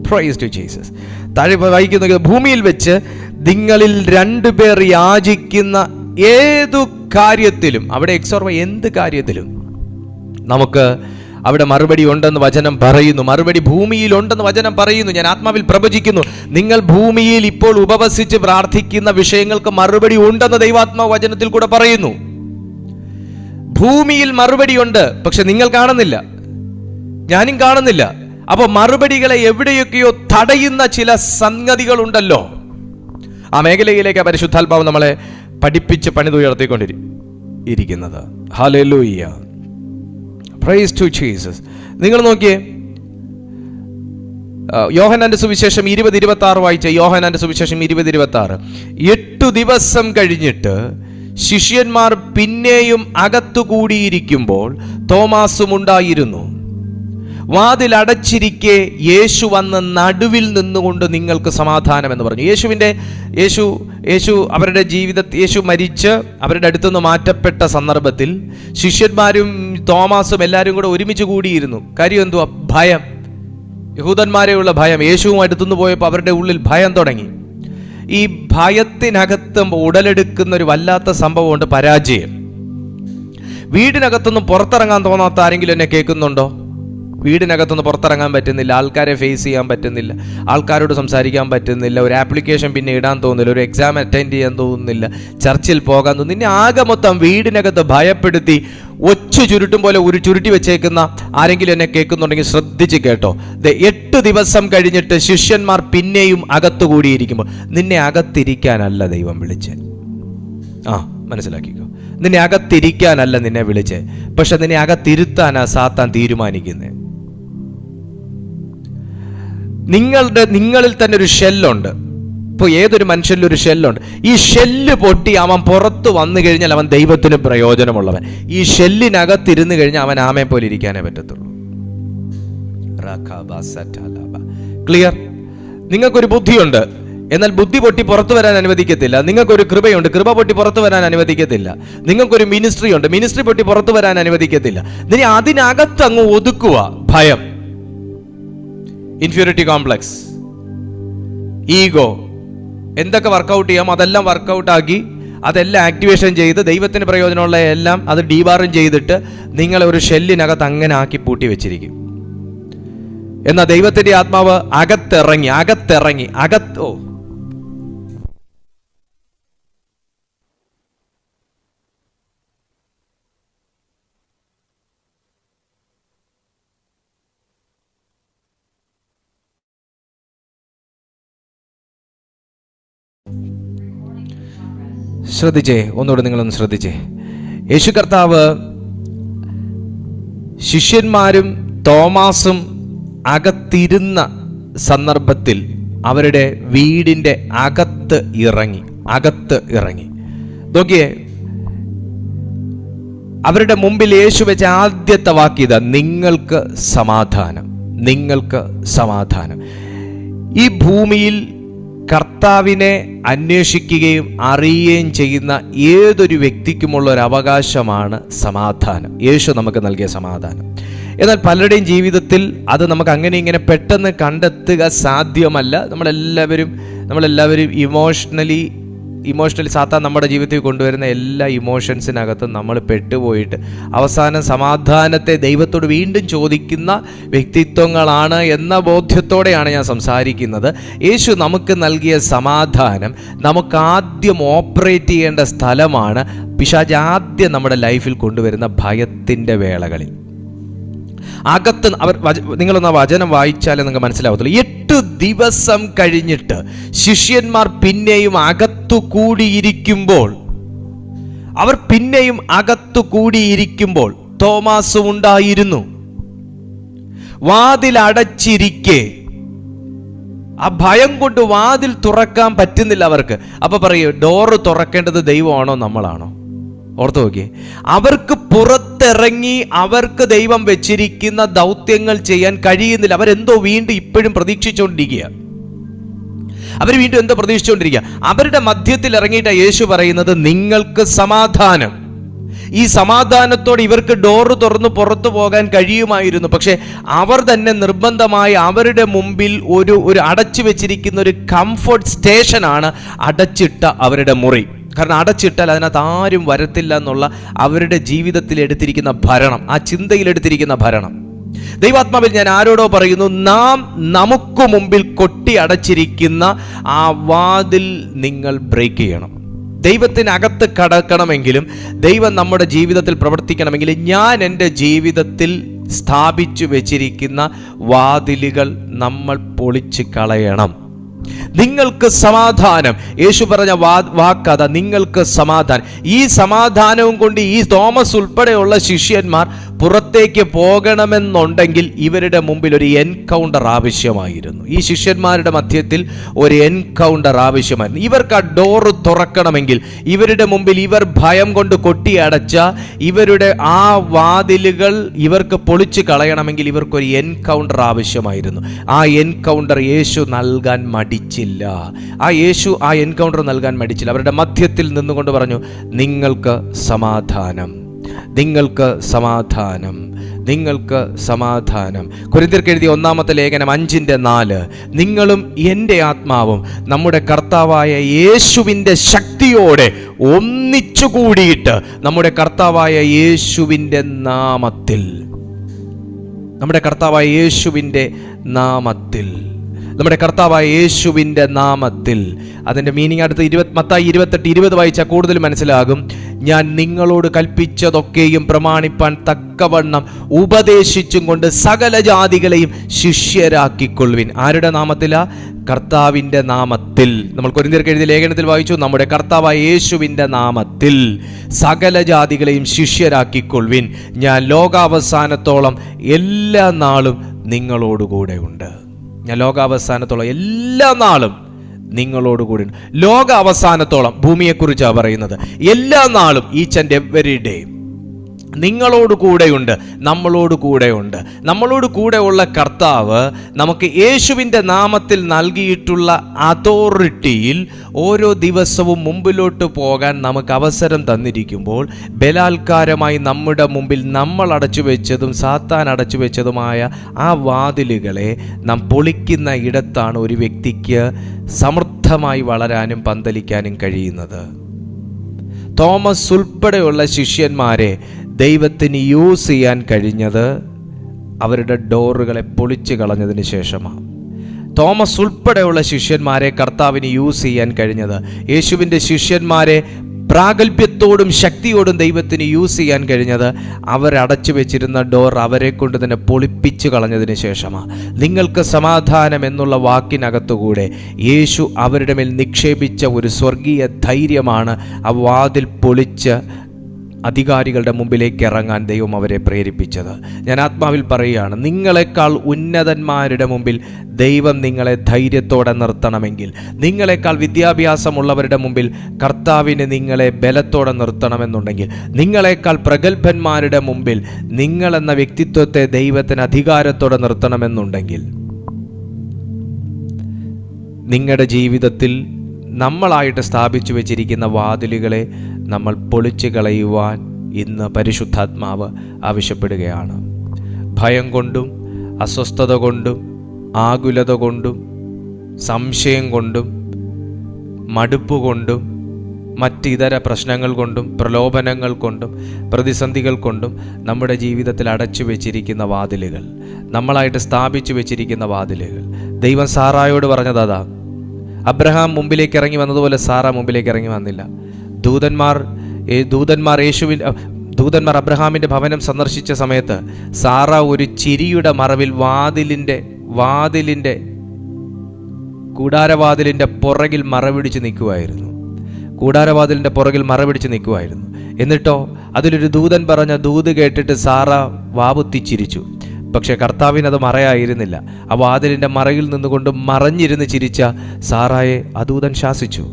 Praise to Jesus. താഴെ വായിക്കുന്ന, ഭൂമിയിൽ വെച്ച് നിങ്ങളിൽ 2 പേർ യാചിക്കുന്ന ഏതു കാര്യത്തിലും, അവിടെ എക്സോർവ എന്ത് കാര്യത്തിലും നമുക്ക് അവിടെ മറുപടി ഉണ്ടെന്ന് വചനം പറയുന്നു. മറുപടി ഭൂമിയിൽ ഉണ്ടെന്ന് വചനം പറയുന്നു. ഞാൻ ആത്മാവിൽ പ്രവചിക്കുന്നു, നിങ്ങൾ ഭൂമിയിൽ ഇപ്പോൾ ഉപവസിച്ച് പ്രാർത്ഥിക്കുന്ന വിഷയങ്ങൾക്ക് മറുപടി ഉണ്ടെന്ന് ദൈവാത്മാവ് വചനത്തിൽ കൂടെ പറയുന്നു. ഭൂമിയിൽ മറുപടിയുണ്ട്, പക്ഷെ നിങ്ങൾ കാണുന്നില്ല, ഞാനും കാണുന്നില്ല. അപ്പൊ മറുപടികളെ എവിടെയൊക്കെയോ തടയുന്ന ചില സംഗതികളുണ്ടല്ലോ. ആ മേഖലയിലേക്ക് പരിശുദ്ധാത്മാവ് നമ്മളെ പഠിപ്പിച്ച് പണിതുയർത്തിക്കൊണ്ടിരിക്കുന്നത്. ഹല്ലേലൂയ. Praise to Jesus. നിങ്ങൾ നോക്കിയേ, യോഹന്നാന്റെ സുവിശേഷം 20:26 വായിച്ച യോഹന്നാന്റെ സുവിശേഷം 20:26. 8 ദിവസം കഴിഞ്ഞിട്ട് ശിഷ്യന്മാർ പിന്നെയും അകത്തുകൂടിയിരിക്കുമ്പോൾ തോമാസും ഉണ്ടായിരുന്നു. വാതിൽ അടച്ചിരിക്കെ യേശു വന്ന് നടുവിൽ നിന്നുകൊണ്ട് നിങ്ങൾക്ക് സമാധാനം എന്ന് പറഞ്ഞു. യേശു അവരുടെ യേശു മരിച്ച് അവരുടെ അടുത്തുനിന്ന് മാറ്റപ്പെട്ട സന്ദർഭത്തിൽ ശിഷ്യന്മാരും തോമാസും എല്ലാവരും കൂടെ ഒരുമിച്ച് കൂടിയിരുന്നു. കാര്യം എന്തുവാ? ഭയം. യഹൂദന്മാരെയുള്ള ഭയം. യേശുവും അടുത്തുനിന്ന് പോയപ്പോൾ അവരുടെ ഉള്ളിൽ ഭയം തുടങ്ങി. ഈ ഭയത്തിനകത്തും ഉടലെടുക്കുന്ന ഒരു വല്ലാത്ത സംഭവമുണ്ട്, പരാജയം. വീടിനകത്തൊന്നും പുറത്തിറങ്ങാൻ തോന്നാത്ത ആരെങ്കിലും എന്നെ കേൾക്കുന്നുണ്ടോ? വീടിനകത്തൊന്നും പുറത്തിറങ്ങാൻ പറ്റുന്നില്ല, ആൾക്കാരെ ഫേസ് ചെയ്യാൻ പറ്റുന്നില്ല, ആൾക്കാരോട് സംസാരിക്കാൻ പറ്റുന്നില്ല, ഒരു ആപ്ലിക്കേഷൻ പിന്നെ ഇടാൻ തോന്നുന്നില്ല, ഒരു എക്സാം അറ്റൻഡ് ചെയ്യാൻ തോന്നുന്നില്ല, ചർച്ചിൽ പോകാൻ തോന്നുന്നു. നിന്നെ ആകെ മൊത്തം വീടിനകത്ത് ഭയപ്പെടുത്തി ഒച്ചു ചുരുട്ടും പോലെ ഒരു ചുരുട്ടി വെച്ചേക്കുന്ന ആരെങ്കിലും എന്നെ കേൾക്കുന്നുണ്ടെങ്കിൽ ശ്രദ്ധിച്ച് കേട്ടോ. 8 ദിവസം കഴിഞ്ഞിട്ട് ശിഷ്യന്മാർ പിന്നെയും അകത്തുകൂടിയിരിക്കുമ്പോൾ നിന്നെ അകത്തിരിക്കാനല്ല ദൈവം വിളിച്ചേ. മനസ്സിലാക്കിക്കോ. നിന്നെ അകത്തിരിക്കാനല്ല നിന്നെ വിളിച്ചേ, പക്ഷെ നിന്നെ അകത്തിരുത്താനാ സാത്താൻ തീരുമാനിക്കുന്നത്. നിങ്ങളിൽ തന്നെ ഒരു ഷെല്ലുണ്ട്. ഇപ്പോൾ ഏതൊരു മനുഷ്യനിലും ഒരു ഷെല്ലുണ്ട്. ഈ ഷെല്ല് പൊട്ടി അവൻ പുറത്ത് വന്നു കഴിഞ്ഞാൽ അവൻ ദൈവത്തിന് പ്രയോജനമുള്ളവൻ. ഈ ഷെല്ലിനകത്തിരുന്ന് കഴിഞ്ഞാൽ അവൻ ആമയെ പോലെ ഇരിക്കാനേ പറ്റത്തുള്ളൂ. ക്ലിയർ? നിങ്ങൾക്കൊരു ബുദ്ധിയുണ്ട്, എന്നാൽ ബുദ്ധി പൊട്ടി പുറത്തു വരാൻ അനുവദിക്കത്തില്ല. നിങ്ങൾക്കൊരു കൃപയുണ്ട്, കൃപ പൊട്ടി പുറത്തു വരാൻ അനുവദിക്കത്തില്ല. നിങ്ങൾക്കൊരു മിനിസ്ട്രി ഉണ്ട്, മിനിസ്ട്രി പൊട്ടി പുറത്തു വരാൻ അനുവദിക്കത്തില്ല. നീ അതിനകത്ത് അങ്ങ് ഒതുക്കുക. ഭയം, ഇൻഫീരിയോറിറ്റി കോംപ്ലക്സ്, ഈഗോ, എന്തൊക്കെ വർക്കൗട്ട് ചെയ്യാം അതെല്ലാം വർക്കൗട്ട് ആക്കി അതെല്ലാം ആക്ടിവേഷൻ ചെയ്ത് ദൈവത്തിന് പ്രയോജനമുള്ള എല്ലാം അത് ഡീബാറും ചെയ്തിട്ട് നിങ്ങളെ ഒരു ഷെല്ലിനകത്ത് അങ്ങനെ ആക്കി പൂട്ടി വെച്ചിരിക്കും. എന്നാൽ ദൈവത്തിന്റെ ആത്മാവ് അകത്തിറങ്ങി ശ്രദ്ധിച്ചേ, ഒന്നുകൂടെ നിങ്ങളൊന്ന് ശ്രദ്ധിച്ചേ. യേശു കർത്താവ് ശിഷ്യന്മാരും തോമാസും അകത്തിരുന്ന സന്ദർഭത്തിൽ അവരുടെ വീടിൻ്റെ അകത്ത് ഇറങ്ങി. നോക്കിയേ, അവരുടെ മുമ്പിൽ യേശു വെച്ച ആദ്യത്തെ വാക്യത നിങ്ങൾക്ക് സമാധാനം. ഈ ഭൂമിയിൽ കർത്താവിനെ അന്വേഷിക്കുകയും അറിയുകയും ചെയ്യുന്ന ഏതൊരു വ്യക്തിക്കുമുള്ള ഒരു അവകാശമാണ് സമാധാനം. യേശു നമുക്ക് നൽകിയ സമാധാനം. എന്നാൽ പലരുടെയും ജീവിതത്തിൽ അത് നമുക്ക് അങ്ങനെ ഇങ്ങനെ പെട്ടെന്ന് കണ്ടെത്തുക സാധ്യമല്ല. നമ്മളെല്ലാവരും ഇമോഷണലി സാത്താൻ നമ്മുടെ ജീവിതത്തിൽ കൊണ്ടുവരുന്ന എല്ലാ ഇമോഷൻസിനകത്തും നമ്മൾ പെട്ടുപോയിട്ട് അവസാനം സമാധാനത്തെ ദൈവത്തോട് വീണ്ടും ചോദിക്കുന്ന വ്യക്തിത്വങ്ങളാണ് എന്ന ബോധ്യത്തോടെയാണ് ഞാൻ സംസാരിക്കുന്നത്. യേശു നമുക്ക് നൽകിയ സമാധാനം നമുക്ക് ആദ്യം ഓപ്പറേറ്റ് ചെയ്യേണ്ട സ്ഥലമാണ്. പിശാച് ആദ്യം നമ്മുടെ ലൈഫിൽ കൊണ്ടുവരുന്ന ഭയത്തിൻ്റെ വേളകളിൽ അകത്ത് നിങ്ങളൊന്ന് വചനം വായിച്ചാലേ നിങ്ങൾക്ക് മനസ്സിലാവത്തുള്ളൂ. 8 ദിവസം കഴിഞ്ഞിട്ട് ശിഷ്യന്മാർ പിന്നെയും അകത്തുകൂടിയിരിക്കുമ്പോൾ തോമാസും ഉണ്ടായിരുന്നു. വാതിൽ അടച്ചിരിക്കെ, ആ ഭയം കൊണ്ട് വാതിൽ തുറക്കാൻ പറ്റുന്നില്ല അവർക്ക്. അപ്പൊ പറയൂ, ഡോറ് തുറക്കേണ്ടത് ദൈവമാണോ നമ്മളാണോ? ഓർത്ത് നോക്കിയേ. അവർക്ക് പുറത്തിറങ്ങി അവർക്ക് ദൈവം വെച്ചിരിക്കുന്ന ദൗത്യങ്ങൾ ചെയ്യാൻ കഴിയുന്നില്ല. അവരെന്തോ വീണ്ടും ഇപ്പോഴും പ്രതീക്ഷിച്ചുകൊണ്ടിരിക്കുക. അവരുടെ മധ്യത്തിൽ ഇറങ്ങിയിട്ട് യേശു പറയുന്നത് നിങ്ങൾക്ക് സമാധാനം. ഈ സമാധാനത്തോടെ ഇവർക്ക് ഡോറ് തുറന്ന് പുറത്തു പോകാൻ കഴിയുമായിരുന്നു. പക്ഷെ അവർ തന്നെ നിർബന്ധമായി അവരുടെ മുമ്പിൽ ഒരു അടച്ചു വെച്ചിരിക്കുന്ന ഒരു കംഫർട്ട് സ്റ്റേഷനാണ് അടച്ചിട്ട അവരുടെ മുറി. കാരണം അടച്ചിട്ടാൽ അതിനകത്ത് ആരും വരത്തില്ല എന്നുള്ള അവരുടെ ജീവിതത്തിൽ എടുത്തിരിക്കുന്ന ഭരണം, ആ ചിന്തയിൽ എടുത്തിരിക്കുന്ന ഭരണം. ദൈവാത്മാവിൽ ഞാൻ ആരോടോ പറയുന്നു, നമുക്ക് മുമ്പിൽ കൊട്ടി അടച്ചിരിക്കുന്ന ആ വാതിൽ നിങ്ങൾ ബ്രേക്ക് ചെയ്യണം. ദൈവത്തിനകത്ത് കടക്കണമെങ്കിലും ദൈവം നമ്മുടെ ജീവിതത്തിൽ പ്രവർത്തിക്കണമെങ്കിലും ഞാൻ എൻ്റെ ജീവിതത്തിൽ സ്ഥാപിച്ചു വെച്ചിരിക്കുന്ന വാതിലുകൾ നമ്മൾ പൊളിച്ച് കളയണം. നിങ്ങൾക്ക് സമാധാനം. യേശു പറഞ്ഞ വാക്കഥ, നിങ്ങൾക്ക് സമാധാനം. ഈ സമാധാനവും കൊണ്ട് ഈ തോമസ് ഉൾപ്പെടെയുള്ള ശിഷ്യന്മാർ പുറത്തേക്ക് പോകണമെന്നുണ്ടെങ്കിൽ ഇവരുടെ മുമ്പിൽ ഒരു എൻകൗണ്ടർ ആവശ്യമായിരുന്നു. ഈ ശിഷ്യന്മാരുടെ മധ്യത്തിൽ ഒരു എൻകൗണ്ടർ ആവശ്യമായിരുന്നു. ഇവർക്ക് ആ ഡോറ് തുറക്കണമെങ്കിൽ, ഇവരുടെ മുമ്പിൽ ഇവർ ഭയം കൊണ്ട് കൊട്ടിയടച്ച ഇവരുടെ ആ വാതിലുകൾ ഇവർക്ക് പൊളിച്ചു കളയണമെങ്കിൽ ഇവർക്കൊരു എൻകൗണ്ടർ ആവശ്യമായിരുന്നു. ആ എൻകൗണ്ടർ യേശു നൽകാൻ മടിച്ചില്ല. ആ എൻകൗണ്ടർ നൽകാൻ മടിച്ചില്ല. അവരുടെ മധ്യത്തിൽ നിന്നുകൊണ്ട് പറഞ്ഞു, നിങ്ങൾക്ക് സമാധാനം, നിങ്ങൾക്ക് സമാധാനം, നിങ്ങൾക്ക് സമാധാനം. കൊരിന്ത്യർക്ക് എഴുതിയ 1-ാമത്തെ ലേഖനം 5:4, നിങ്ങളും എൻ്റെ ആത്മാവും നമ്മുടെ കർത്താവായ യേശുവിൻ്റെ ശക്തിയോടെ ഒന്നിച്ചു കൂടിയിട്ട് നമ്മുടെ കർത്താവായ യേശുവിൻ്റെ നാമത്തിൽ, നമ്മുടെ കർത്താവായ യേശുവിൻ്റെ നാമത്തിൽ, നമ്മുടെ കർത്താവായ യേശുവിൻ്റെ നാമത്തിൽ. അതിൻ്റെ മീനിങ് അടുത്ത് മത്തായി 28:20 വായിച്ചാൽ കൂടുതൽ മനസ്സിലാകും. ഞാൻ നിങ്ങളോട് കൽപ്പിച്ചതൊക്കെയും പ്രമാണിപ്പാൻ തക്കവണ്ണം ഉപദേശിച്ചും കൊണ്ട് സകല ജാതികളെയും ശിഷ്യരാക്കിക്കൊള്ളുവിൻ. ആരുടെ നാമത്തിലാ? കർത്താവിൻ്റെ നാമത്തിൽ. നമ്മൾ കൊരിന്ത്യർക്ക് എഴുതിയ ലേഖനത്തിൽ വായിച്ചു, നമ്മുടെ കർത്താവായ യേശുവിൻ്റെ നാമത്തിൽ സകല ജാതികളെയും ശിഷ്യരാക്കിക്കൊള്ളുവിൻ. ഞാൻ ലോകാവസാനത്തോളം എല്ലാ നാളും നിങ്ങളോടുകൂടെ ഉണ്ട്. ഞാൻ ലോകാവസാനത്തോളം എല്ലാ നാളും നിങ്ങളോടുകൂടി. ലോക അവസാനത്തോളം, ഭൂമിയെക്കുറിച്ചാണ് പറയുന്നത്. എല്ലാ നാളും, ഈച്ച് ആൻഡ് എവരി ഡേ നിങ്ങളോട് കൂടെയുണ്ട്, നമ്മളോട് കൂടെയുണ്ട്. നമ്മളോട് കൂടെയുള്ള കർത്താവ് നമുക്ക് യേശുവിൻ്റെ നാമത്തിൽ നൽകിയിട്ടുള്ള അതോറിറ്റിയിൽ ഓരോ ദിവസവും മുമ്പിലോട്ട് പോകാൻ നമുക്ക് അവസരം തന്നിരിക്കുമ്പോൾ, ബലാത്കാരമായി നമ്മുടെ മുമ്പിൽ നമ്മൾ അടച്ചു വെച്ചതും സാത്താൻ അടച്ചു വെച്ചതുമായ ആ വാതിലുകളെ നാം പൊളിക്കുന്ന ഇടത്താണ് ഒരു വ്യക്തിക്ക് സമൃദ്ധമായി വളരാനും പന്തലിക്കാനും കഴിയുന്നത്. തോമസ് ഉൾപ്പെടെയുള്ള ശിഷ്യന്മാരെ ദൈവത്തിന് യൂസ് ചെയ്യാൻ കഴിഞ്ഞത് അവരുടെ ഡോറുകളെ പൊളിച്ചു കളഞ്ഞതിന് ശേഷമാണ്. തോമസ് ഉൾപ്പെടെയുള്ള ശിഷ്യന്മാരെ കർത്താവിന് യൂസ് ചെയ്യാൻ കഴിഞ്ഞത്, യേശുവിൻ്റെ ശിഷ്യന്മാരെ പ്രാഗൽഭ്യത്തോടും ശക്തിയോടും ദൈവത്തിന് യൂസ് ചെയ്യാൻ കഴിഞ്ഞത് അവരടച്ചു വെച്ചിരുന്ന ഡോർ അവരെ കൊണ്ട് തന്നെ പൊളിപ്പിച്ചു കളഞ്ഞതിന് ശേഷമാണ്. നിങ്ങൾക്ക് സമാധാനം എന്നുള്ള വാക്കിനകത്തുകൂടെ യേശു അവരുടെ മേൽ നിക്ഷേപിച്ച ഒരു സ്വർഗീയ ധൈര്യമാണ് ആ വാതിൽ പൊളിച്ച് അധികാരികളുടെ മുമ്പിലേക്ക് ഇറങ്ങാൻ ദൈവം അവരെ പ്രേരിപ്പിച്ചത്. ഞാൻ ആത്മാവിൽ പറയുകയാണ്, നിങ്ങളെക്കാൾ ഉന്നതന്മാരുടെ മുമ്പിൽ ദൈവം നിങ്ങളെ ധൈര്യത്തോടെ നിർത്തണമെങ്കിൽ, നിങ്ങളെക്കാൾ വിദ്യാഭ്യാസമുള്ളവരുടെ മുമ്പിൽ കർത്താവിന് നിങ്ങളെ ബലത്തോടെ നിർത്തണമെന്നുണ്ടെങ്കിൽ, നിങ്ങളെക്കാൾ പ്രഗത്ഭന്മാരുടെ മുമ്പിൽ നിങ്ങളെന്ന വ്യക്തിത്വത്തെ ദൈവത്തിന് അധികാരത്തോടെ നിർത്തണമെന്നുണ്ടെങ്കിൽ, നിങ്ങളുടെ ജീവിതത്തിൽ നമ്മളായിട്ട് സ്ഥാപിച്ചു വെച്ചിരിക്കുന്ന വാതിലുകളെ നമ്മൾ പൊളിച്ചു കളയുവാൻ ഇന്ന് പരിശുദ്ധാത്മാവ് ആവശ്യപ്പെടുകയാണ്. ഭയം കൊണ്ടും അസ്വസ്ഥത കൊണ്ടും ആകുലത കൊണ്ടും സംശയം കൊണ്ടും മടുപ്പ് കൊണ്ടും മറ്റിതര പ്രശ്നങ്ങൾ കൊണ്ടും പ്രലോഭനങ്ങൾ കൊണ്ടും പ്രതിസന്ധികൾ കൊണ്ടും നമ്മുടെ ജീവിതത്തിൽ അടച്ചു വെച്ചിരിക്കുന്ന വാതിലുകൾ, നമ്മളായിട്ട് സ്ഥാപിച്ചു വെച്ചിരിക്കുന്ന വാതിലുകൾ, ദൈവം സാറായോട് പറഞ്ഞതാ. അബ്രഹാം മുമ്പിലേക്ക് ഇറങ്ങി വന്നതുപോലെ സാറ മുമ്പിലേക്ക് ഇറങ്ങി വന്നില്ല. ദൂതന്മാർ അബ്രഹാമിൻ്റെ ഭവനം സന്ദർശിച്ച സമയത്ത് സാറ ഒരു ചിരിയുടെ മറവിൽ കൂടാരവാതിലിൻ്റെ പുറകിൽ മറപിടിച്ച് നിൽക്കുമായിരുന്നു. എന്നിട്ടോ അതിലൊരു ദൂതൻ പറഞ്ഞ ദൂത് കേട്ടിട്ട് സാറ വാവുത്തിച്ചിരിച്ചു. പക്ഷെ കർത്താവിനത് മറയായിരുന്നില്ല. ആ വാതിലിൻ്റെ മറയിൽ നിന്നുകൊണ്ട് മറഞ്ഞിരുന്ന് ചിരിച്ച സാറായെ അദൂതൻ ശാസിച്ചു.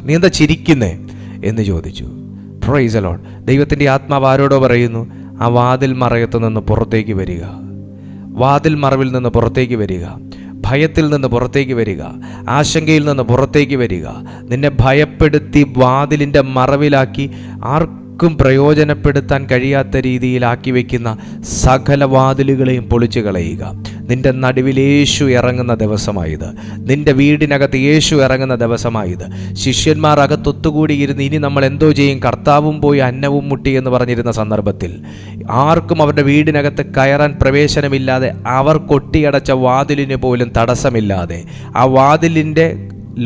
നീ എന്താ ചിരിക്കുന്നേ എന്ന് ചോദിച്ചു. Praise the Lord. ദൈവത്തിൻ്റെ ആത്മാവ് ആരോടോ പറയുന്നു, ആ വാതിൽ മറയത്ത് നിന്ന് പുറത്തേക്ക് വരിക, വാതിൽ മറവിൽ നിന്ന് പുറത്തേക്ക് വരിക, ഭയത്തിൽ നിന്ന് പുറത്തേക്ക് വരിക, ആശങ്കയിൽ നിന്ന് പുറത്തേക്ക് വരിക. നിന്നെ ഭയപ്പെടുത്തി വാതിലിൻ്റെ മറവിലാക്കി ആർക്കും പ്രയോജനപ്പെടുത്താൻ കഴിയാത്ത രീതിയിലാക്കി വയ്ക്കുന്ന സകല വാതിലുകളെയും പൊളിച്ചു കളയുക. നിന്റെ നടുവിൽ യേശു ഇറങ്ങുന്ന ദിവസമായത്. നിന്റെ വീടിനകത്ത് യേശു ഇറങ്ങുന്ന ദിവസമായത്. ശിഷ്യന്മാർ അകത്തൊത്തുകൂടിയിരുന്ന് ഇനി നമ്മൾ എന്തോ ചെയ്യും, കർത്താവും പോയി അന്നവും മുട്ടി എന്ന് പറഞ്ഞിരുന്ന സന്ദർഭത്തിൽ ആർക്കും അവരുടെ വീടിനകത്ത് കയറാൻ പ്രവേശനമില്ലാതെ, അവർ കൊട്ടിയടച്ച വാതിലിന് പോലും തടസ്സമില്ലാതെ, ആ വാതിലിൻ്റെ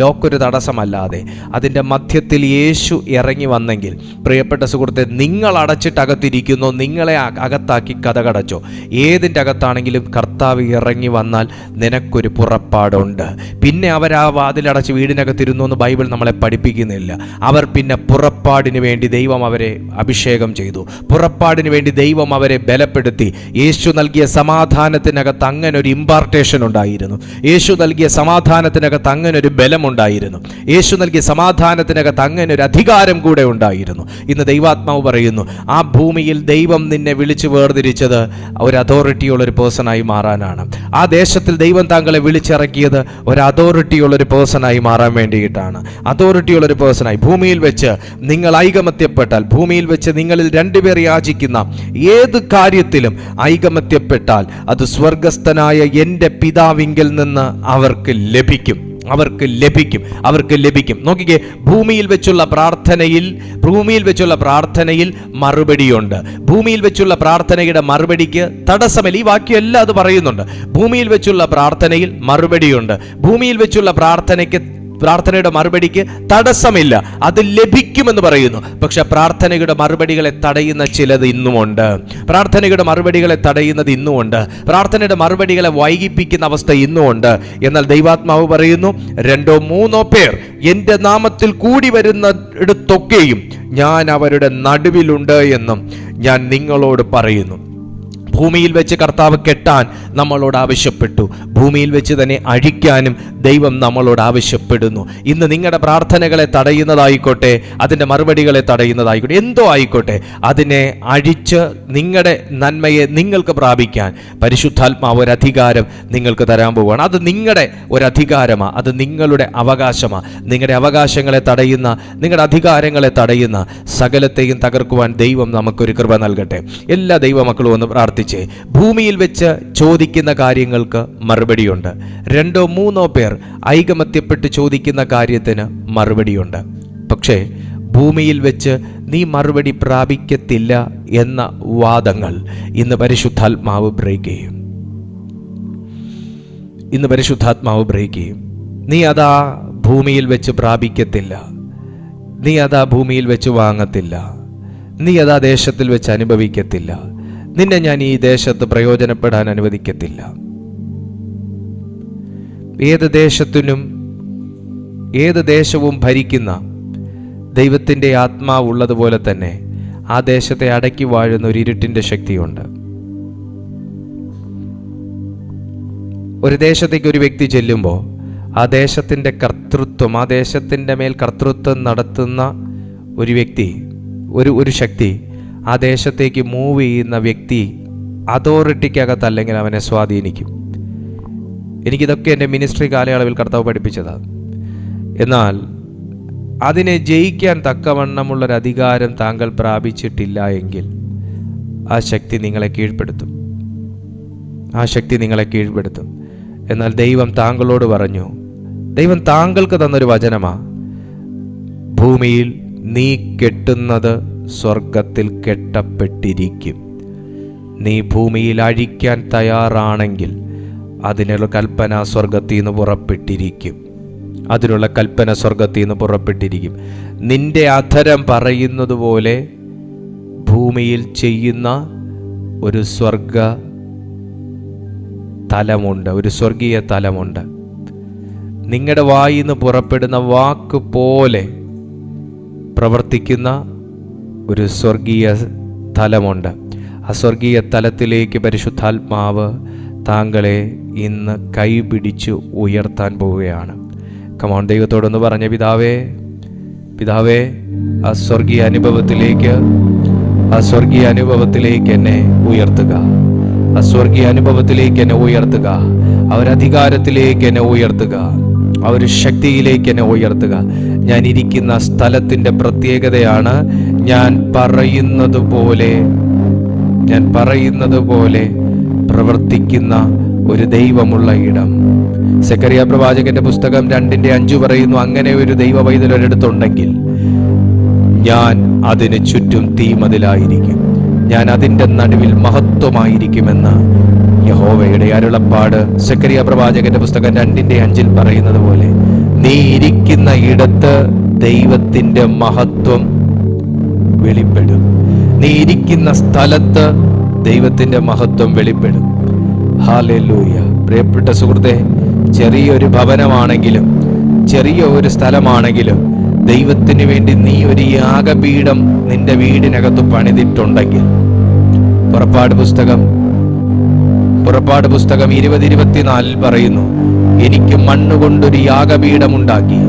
ലോക്കൊരു തടസ്സമല്ലാതെ അതിൻ്റെ മധ്യത്തിൽ യേശു ഇറങ്ങി വന്നെങ്കിൽ, പ്രിയപ്പെട്ട സുഹൃത്തെ, നിങ്ങൾ അടച്ചിട്ടകത്തിരിക്കുന്നോ, നിങ്ങളെ അകത്താക്കി കതകടച്ചോ, ഏതിൻ്റെ അകത്താണെങ്കിലും കർത്താവ് ഇറങ്ങി വന്നാൽ നിനക്കൊരു പുറപ്പാടുണ്ട്. പിന്നെ അവരാ വാതിലടച്ച് വീടിനകത്തിരുന്നു എന്ന് ബൈബിൾ നമ്മളെ പഠിപ്പിക്കുന്നില്ല. അവർ പിന്നെ പുറപ്പാടിന് വേണ്ടി ദൈവം അവരെ അഭിഷേകം ചെയ്തു, പുറപ്പാടിന് വേണ്ടി ദൈവം അവരെ ബലപ്പെടുത്തി. യേശു നൽകിയ സമാധാനത്തിനകത്ത് അങ്ങനെ ഒരു ഇമ്പാർട്ടേഷൻ ഉണ്ടായിരുന്നു. യേശു നൽകിയ സമാധാനത്തിനകത്ത് അങ്ങനെ ഒരു ബലമുണ്ടായിരുന്നു. യേശു നൽകിയ സമാധാനത്തിനകത്ത് അങ്ങനെ ഒരു അധികാരം കൂടെ ഉണ്ടായിരുന്നു. ഇന്ന് ദൈവാത്മാവ് പറയുന്നു, ആ ഭൂമിയിൽ ദൈവം നിന്നെ വിളിച്ചു വേർതിരിച്ചത് ഒരു അതോറിറ്റിയുള്ളൊരു പേഴ്സണായി മാറാനാണ്. ആ ദേശത്തിൽ ദൈവം താങ്കളെ വിളിച്ചിറക്കിയത് ഒരു അതോറിറ്റിയുള്ളൊരു പേഴ്സണായി മാറാൻ വേണ്ടിയിട്ടാണ്. അതോറിറ്റിയുള്ളൊരു പേഴ്സണായി ഭൂമിയിൽ വെച്ച് നിങ്ങൾ ഐകമത്യപ്പെട്ടാൽ, ഭൂമിയിൽ വെച്ച് നിങ്ങളിൽ രണ്ടുപേർ യാചിക്കുന്ന ഏത് കാര്യത്തിലും ഐകമത്യപ്പെട്ടാൽ അത് സ്വർഗസ്ഥനായ എൻ്റെ പിതാവിങ്കിൽ നിന്ന് അവർക്ക് ലഭിക്കും. നോക്കിക്കേ, ഭൂമിയിൽ വെച്ചുള്ള പ്രാർത്ഥനയിൽ മറുപടിയുണ്ട്. ഭൂമിയിൽ വെച്ചുള്ള പ്രാർത്ഥനയുടെ മറുപടിക്ക് തടസ്സമില്ല. ഈ വാക്യമെല്ലാം അത് പറയുന്നുണ്ട്. ഭൂമിയിൽ വെച്ചുള്ള പ്രാർത്ഥനയിൽ മറുപടിയുണ്ട്. ഭൂമിയിൽ വെച്ചുള്ള പ്രാർത്ഥനയുടെ മറുപടിക്ക് തടസ്സമില്ല, അത് ലഭിക്കുമെന്ന് പറയുന്നു. പക്ഷെ പ്രാർത്ഥനയുടെ മറുപടികളെ തടയുന്ന ചിലത് ഇന്നുമുണ്ട്. പ്രാർത്ഥനയുടെ മറുപടികളെ വൈകിപ്പിക്കുന്ന അവസ്ഥ ഇന്നുമുണ്ട്. എന്നാൽ ദൈവാത്മാവ് പറയുന്നു, 2-3 പേർ എൻ്റെ നാമത്തിൽ കൂടി വരുന്നിടത്തൊക്കെയും ഞാൻ അവരുടെ നടുവിലുണ്ട് എന്നും ഞാൻ നിങ്ങളോട് പറയുന്നു. ഭൂമിയിൽ വെച്ച് കർത്താവ് കെട്ടാൻ നമ്മളോട് ആവശ്യപ്പെട്ടു, ഭൂമിയിൽ വെച്ച് തന്നെ അഴിക്കാനും ദൈവം നമ്മളോട് ആവശ്യപ്പെടുന്നു. ഇന്ന് നിങ്ങളുടെ പ്രാർത്ഥനകളെ തടയുന്നതായിക്കോട്ടെ, അതിൻ്റെ മറുപടികളെ തടയുന്നതായിക്കോട്ടെ, എന്തോ ആയിക്കോട്ടെ, അതിനെ അഴിച്ച് നിങ്ങളുടെ നന്മയെ നിങ്ങൾക്ക് പ്രാപിക്കാൻ പരിശുദ്ധാത്മാവ് ഒരധികാരം നിങ്ങൾക്ക് തരാൻ പോവുകയാണ്. അത് നിങ്ങളുടെ ഒരധികാരമാണ്, അത് നിങ്ങളുടെ അവകാശമാണ്. നിങ്ങളുടെ അവകാശങ്ങളെ തടയുന്ന, നിങ്ങളുടെ അധികാരങ്ങളെ തടയുന്ന സകലത്തെയും തകർക്കുവാൻ ദൈവം നമുക്കൊരു കൃപ നൽകട്ടെ. എല്ലാ ദൈവമക്കളും ഒന്ന് പ്രാർത്ഥിച്ച്, ഭൂമിയിൽ വെച്ച് ചോദിക്കുന്ന കാര്യങ്ങൾക്ക് മറുപടിയുണ്ട്. 2-3 പേർ ഐകമത്യപ്പെട്ട് ചോദിക്കുന്ന കാര്യത്തിന് മറുപടിയുണ്ട്. പക്ഷേ ഭൂമിയിൽ വെച്ച് നീ മറുപടി പ്രാപിക്കത്തില്ല എന്ന വാദങ്ങൾ ഇന്ന് പരിശുദ്ധാത്മാവ് ബ്രേക്ക് ചെയ്യും. നീ അതാ ഭൂമിയിൽ വെച്ച് പ്രാപിക്കത്തില്ല, നീ അതാ ഭൂമിയിൽ വെച്ച് വാങ്ങത്തില്ല, നീ അതാ ദേശത്തിൽ വെച്ച് അനുഭവിക്കത്തില്ല, നിന്നെ ഞാൻ ഈ ദേശത്ത് പ്രയോജനപ്പെടാൻ അനുവദിക്കത്തില്ല. ഏത് ദേശവും ഭരിക്കുന്ന ദൈവത്തിൻ്റെ ആത്മാവ് ഉള്ളതുപോലെ തന്നെ ആ ദേശത്തെ അടക്കി വാഴുന്ന ഒരു ഇരുട്ടിൻ്റെ ശക്തിയുണ്ട്. ഒരു ദേശത്തേക്ക് ഒരു വ്യക്തി ചെല്ലുമ്പോൾ ആ ദേശത്തിൻ്റെ കർത്തൃത്വം, ആ ദേശത്തിൻ്റെ മേൽ കർത്തൃത്വം നടത്തുന്ന ഒരു വ്യക്തി, ഒരു ശക്തി ആ ദേശത്തേക്ക് മൂവ് ചെയ്യുന്ന വ്യക്തി അതോറിറ്റിക്കകത്തല്ലെങ്കിൽ അവനെ സ്വാധീനിക്കും. എനിക്കിതൊക്കെ എൻ്റെ മിനിസ്ട്രി കാലയളവിൽ കർത്താവ് പഠിപ്പിച്ചതാണ്. എന്നാൽ അതിനെ ജയിക്കാൻ തക്കവണ്ണമുള്ളൊരധികാരം താങ്കൾ പ്രാപിച്ചിട്ടില്ല എങ്കിൽ ആ ശക്തി നിങ്ങളെ കീഴ്പ്പെടുത്തും. എന്നാൽ ദൈവം താങ്കളോട് പറഞ്ഞു, ദൈവം താങ്കൾക്ക് തന്നൊരു വചനമാണ്, ഭൂമിയിൽ നീ കെട്ടുന്നത് സ്വർഗത്തിൽ കെട്ടപ്പെട്ടിരിക്കും. നീ ഭൂമിയിൽ അഴിക്കാൻ തയ്യാറാണെങ്കിൽ അതിനുള്ള കൽപ്പന സ്വർഗത്തിൽ നിന്ന് പുറപ്പെട്ടിരിക്കും. നിന്റെ അധരം പറയുന്നത് പോലെ ഭൂമിയിൽ ചെയ്യുന്ന ഒരു സ്വർഗീയ തലമുണ്ട്. നിങ്ങളുടെ വായിൽ നിന്ന് പുറപ്പെടുന്ന വാക്ക് പോലെ പ്രവർത്തിക്കുന്ന ഒരു സ്വർഗീയ തലമുണ്ട്. ആ സ്വർഗീയ തലത്തിലേക്ക് പരിശുദ്ധാത്മാവ് താങ്കളെ ഇന്ന് കൈപിടിച്ച് ഉയർത്താൻ പോവുകയാണ്. കമോൺ, ദൈവത്തോടൊന്ന് പറഞ്ഞ, പിതാവേ ആ സ്വർഗീയ അനുഭവത്തിലേക്ക് എന്നെ ഉയർത്തുക, ആ ഒരു അധികാരത്തിലേക്ക് എന്നെ ഉയർത്തുക, ആ ഒരു ശക്തിയിലേക്ക് എന്നെ ഉയർത്തുക. ഞാൻ ഇരിക്കുന്ന സ്ഥലത്തിൻ്റെ പ്രത്യേകതയാണ് ഞാൻ പറയുന്നത് പോലെ പ്രവർത്തിക്കുന്ന ഒരു ദൈവമുള്ള ഇടം. സെക്കറിയ പ്രവാചകന്റെ പുസ്തകം 2:5 പറയുന്നു, അങ്ങനെ ഒരു ദൈവ പൈതൽ ഒരിടത്തുണ്ടെങ്കിൽ ഞാൻ അതിന് ചുറ്റും തീമതിലായിരിക്കും, ഞാൻ അതിൻ്റെ നടുവിൽ മഹത്വമായിരിക്കുമെന്ന് യഹോവയുടെ അരുളപ്പാട്. സെക്കറിയ പ്രവാചകന്റെ പുസ്തകം 2:5 പറയുന്നത് പോലെ നീ ഇരിക്കുന്ന ഇടത്ത് ദൈവത്തിന്റെ മഹത്വം വെളിപ്പെടും. നീ ഇരിക്കുന്ന സ്ഥലത്ത് ദൈവത്തിന്റെ മഹത്വം വെളിപ്പെടും. ഹല്ലേലൂയ. പ്രിയപ്പെട്ട സുഹൃത്തേ, ചെറിയൊരു ഭവനമാണെങ്കിലും ചെറിയ ഒരു സ്ഥലമാണെങ്കിലും ദൈവത്തിന് വേണ്ടി നീ ഒരു യാഗപീഠം നിന്റെ വീടിനകത്ത് പണിതിട്ടുണ്ടെങ്കിൽ, പുറപ്പാട് പുസ്തകം 20:24 പറയുന്നു, എനിക്ക് മണ്ണുകൊണ്ടൊരു യാഗപീഠമുണ്ടാക്കി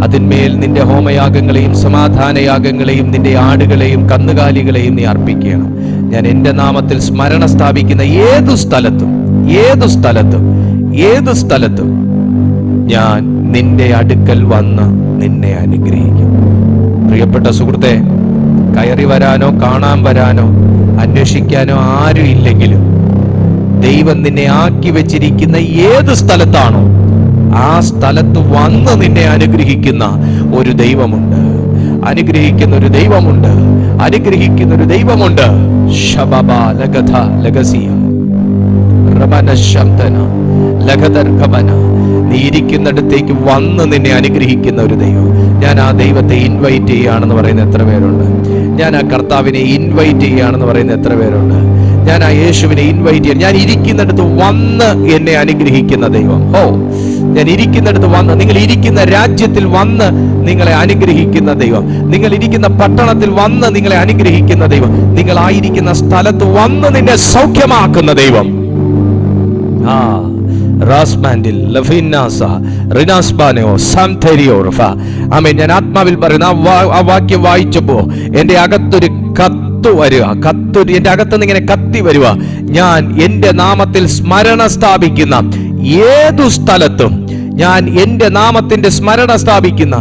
അതിന്മേൽ നിന്റെ ഹോമയാഗങ്ങളെയും സമാധാനയാഗങ്ങളെയും നിന്റെ ആടുകളെയും കന്നുകാലികളെയും നീ അർപ്പിക്കണം. ഞാൻ എൻ്റെ നാമത്തിൽ സ്മരണ സ്ഥാപിക്കുന്ന ഏതു സ്ഥലത്തും ഞാൻ നിന്റെ അടുക്കൽ വന്ന് നിന്നെ അനുഗ്രഹിക്കും. പ്രിയപ്പെട്ട സുഹൃത്തെ, കയറി വരാനോ കാണാൻ വരാനോ അന്വേഷിക്കാനോ ആരും ഇല്ലെങ്കിലും ദൈവം നിന്നെ ആക്കി വെച്ചിരിക്കുന്ന ഏത് സ്ഥലത്താണോ ആ സ്ഥലത്ത് വന്ന് നിന്നെ അനുഗ്രഹിക്കുന്ന ഒരു ദൈവമുണ്ട്. ശബബ ലഗധ ലഗസിയ റമന ശബ്ദന ലഗദർഗമന. നീ ഇരിക്കുന്നിടത്തേക്ക് വന്ന് നിന്നെ അനുഗ്രഹിക്കുന്ന ഒരു ദൈവം. ഞാൻ ആ ദൈവത്തെ ഇൻവൈറ്റ് ചെയ്യുകയാണെന്ന് പറയുന്ന എത്ര പേരുണ്ട്? ഞാൻ ആ കർത്താവിനെ ഇൻവൈറ്റ് ചെയ്യുകയാണെന്ന് പറയുന്ന എത്ര പേരുണ്ട്? ഞാൻ ആ യേശുവിനെ ഇൻവൈറ്റ് ചെയ്യാൻ, ഞാൻ ഇരിക്കുന്നിടത്ത് വന്ന് എന്നെ അനുഗ്രഹിക്കുന്ന ദൈവം. ഞാൻ ഇരിക്കുന്നിടത്ത് വന്ന്, നിങ്ങൾ ഇരിക്കുന്ന രാജ്യത്തിൽ വന്ന് നിങ്ങളെ അനുഗ്രഹിക്കുന്ന ദൈവം, നിങ്ങൾ ഇരിക്കുന്ന പട്ടണത്തിൽ വന്ന് നിങ്ങളെ അനുഗ്രഹിക്കുന്ന ദൈവം, നിങ്ങളായിരിക്കുന്ന സ്ഥലത്ത് വന്ന് നിന്നെ സൗഖ്യമാക്കുന്ന ദൈവം. ഞാൻ ആത്മാവിൽ പറയുന്ന ആ വാക്യം വായിച്ചപ്പോ എന്റെ അകത്തൊരു എന്റെ അകത്തുനിന്ന് ഇങ്ങനെ കത്തി വരിക. ഞാൻ എന്റെ നാമത്തിൽ സ്മരണ സ്ഥാപിക്കുന്ന ഏതു സ്ഥലത്തും, ഞാൻ എന്റെ നാമത്തിന്റെ സ്മരണ സ്ഥാപിക്കുന്ന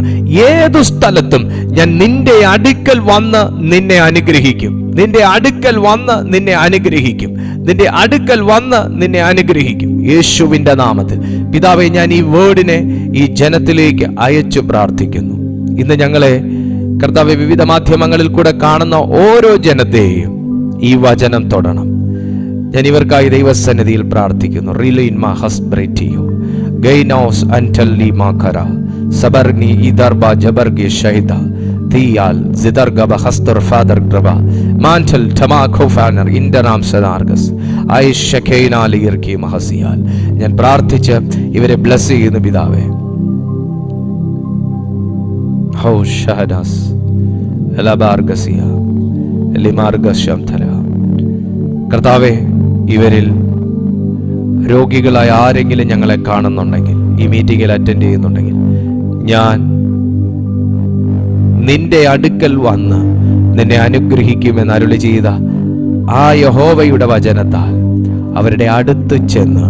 ഏതു സ്ഥലത്തും ഞാൻ നിന്റെ അടുക്കൽ വന്ന് നിന്നെ അനുഗ്രഹിക്കും. യേശുവിന്റെ നാമത്തിൽ പിതാവേ, ഞാൻ ഈ വേർഡിനെ ഈ ജനത്തിലേക്ക് അയച്ചു പ്രാർത്ഥിക്കുന്നു. ഇന്ന് ഞങ്ങളെ കർത്താവേ വിവിധ മാധ്യമങ്ങളിൽ കൂടെ കാണുന്ന ഓരോ ജനത്തെയും ഈ വചനം തൊടണം. ഞാൻ ഇവർക്കായി ദൈവസന്നിധിയിൽ പ്രാർത്ഥിക്കുന്നു. റിലീൻ മാ ഹസ്ബ്രേറ്റിയോ ഗൈനോസ് അൻറ്റല്ലി മാഖര സബർനി ഇദർബ ജബർഗി ഷൈദ തീയാൽ സിദർഗബ ഹസ്തർ ഫാദർ ഗ്രബ മാൻറ്റൽ ടമാഖോഫാനർ ഇൻഡനാം സദാർഗസ് ഐഷഖൈനാലിയർക്കി മഹസിയാൽ. ഞാൻ പ്രാർത്ഥിച്ച് ഇവരെ ബ്ലസ് ചെയ്യുന്നു പിതാവേ. കർത്താവേ, ഇവരിൽ രോഗികളായ ആരെങ്കിലും ഞങ്ങളെ കാണുന്നുണ്ടെങ്കിൽ, ഈ മീറ്റിംഗിൽ അറ്റൻഡ് ചെയ്യുന്നുണ്ടെങ്കിൽ, ഞാൻ നിന്റെ അടുക്കൽ വന്ന് നിന്നെ അനുഗ്രഹിക്കുമെന്ന് അരുളി ചെയ്ത ആ യഹോവയുടെ വചനത്താൽ അവരുടെ അടുത്ത് ചെന്ന്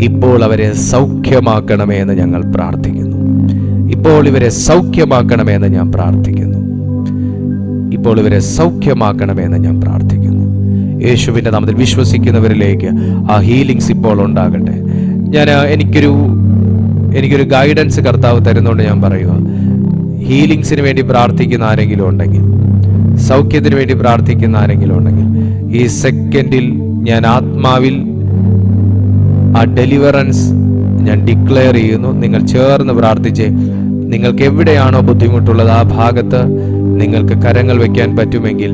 ഇപ്പോൾ അവരെ സൗഖ്യമാക്കണമേ എന്ന് ഞങ്ങൾ പ്രാർത്ഥിക്കുന്നു. ഇപ്പോൾ ഇവരെ സൗഖ്യമാക്കണമേ എന്ന് ഞാൻ പ്രാർത്ഥിക്കുന്നു. യേശുവിൻ്റെ നാമത്തിൽ വിശ്വസിക്കുന്നവരിലേക്ക് ആ ഹീലിങ്സ് ഇപ്പോൾ ഉണ്ടാകട്ടെ. എനിക്കൊരു ഗൈഡൻസ് കർത്താവ് തരുന്നതുകൊണ്ട് ഞാൻ പറയുക, ഹീലിങ്സിന് വേണ്ടി പ്രാർത്ഥിക്കുന്ന ആരെങ്കിലും ഉണ്ടെങ്കിൽ, സൗഖ്യത്തിന് വേണ്ടി പ്രാർത്ഥിക്കുന്ന ആരെങ്കിലും ഉണ്ടെങ്കിൽ, ഈ സെക്കൻഡിൽ ഞാൻ ആത്മാവിൽ ആ ഡെലിവറൻസ് ഞാൻ ഡിക്ലെയർ ചെയ്യുന്നു. നിങ്ങൾ ചേർന്ന് പ്രാർത്ഥിച്ച്, നിങ്ങൾക്ക് എവിടെയാണോ ബുദ്ധിമുട്ടുള്ളത് ആ ഭാഗത്ത് നിങ്ങൾക്ക് കരങ്ങൾ വെക്കാൻ പറ്റുമെങ്കിൽ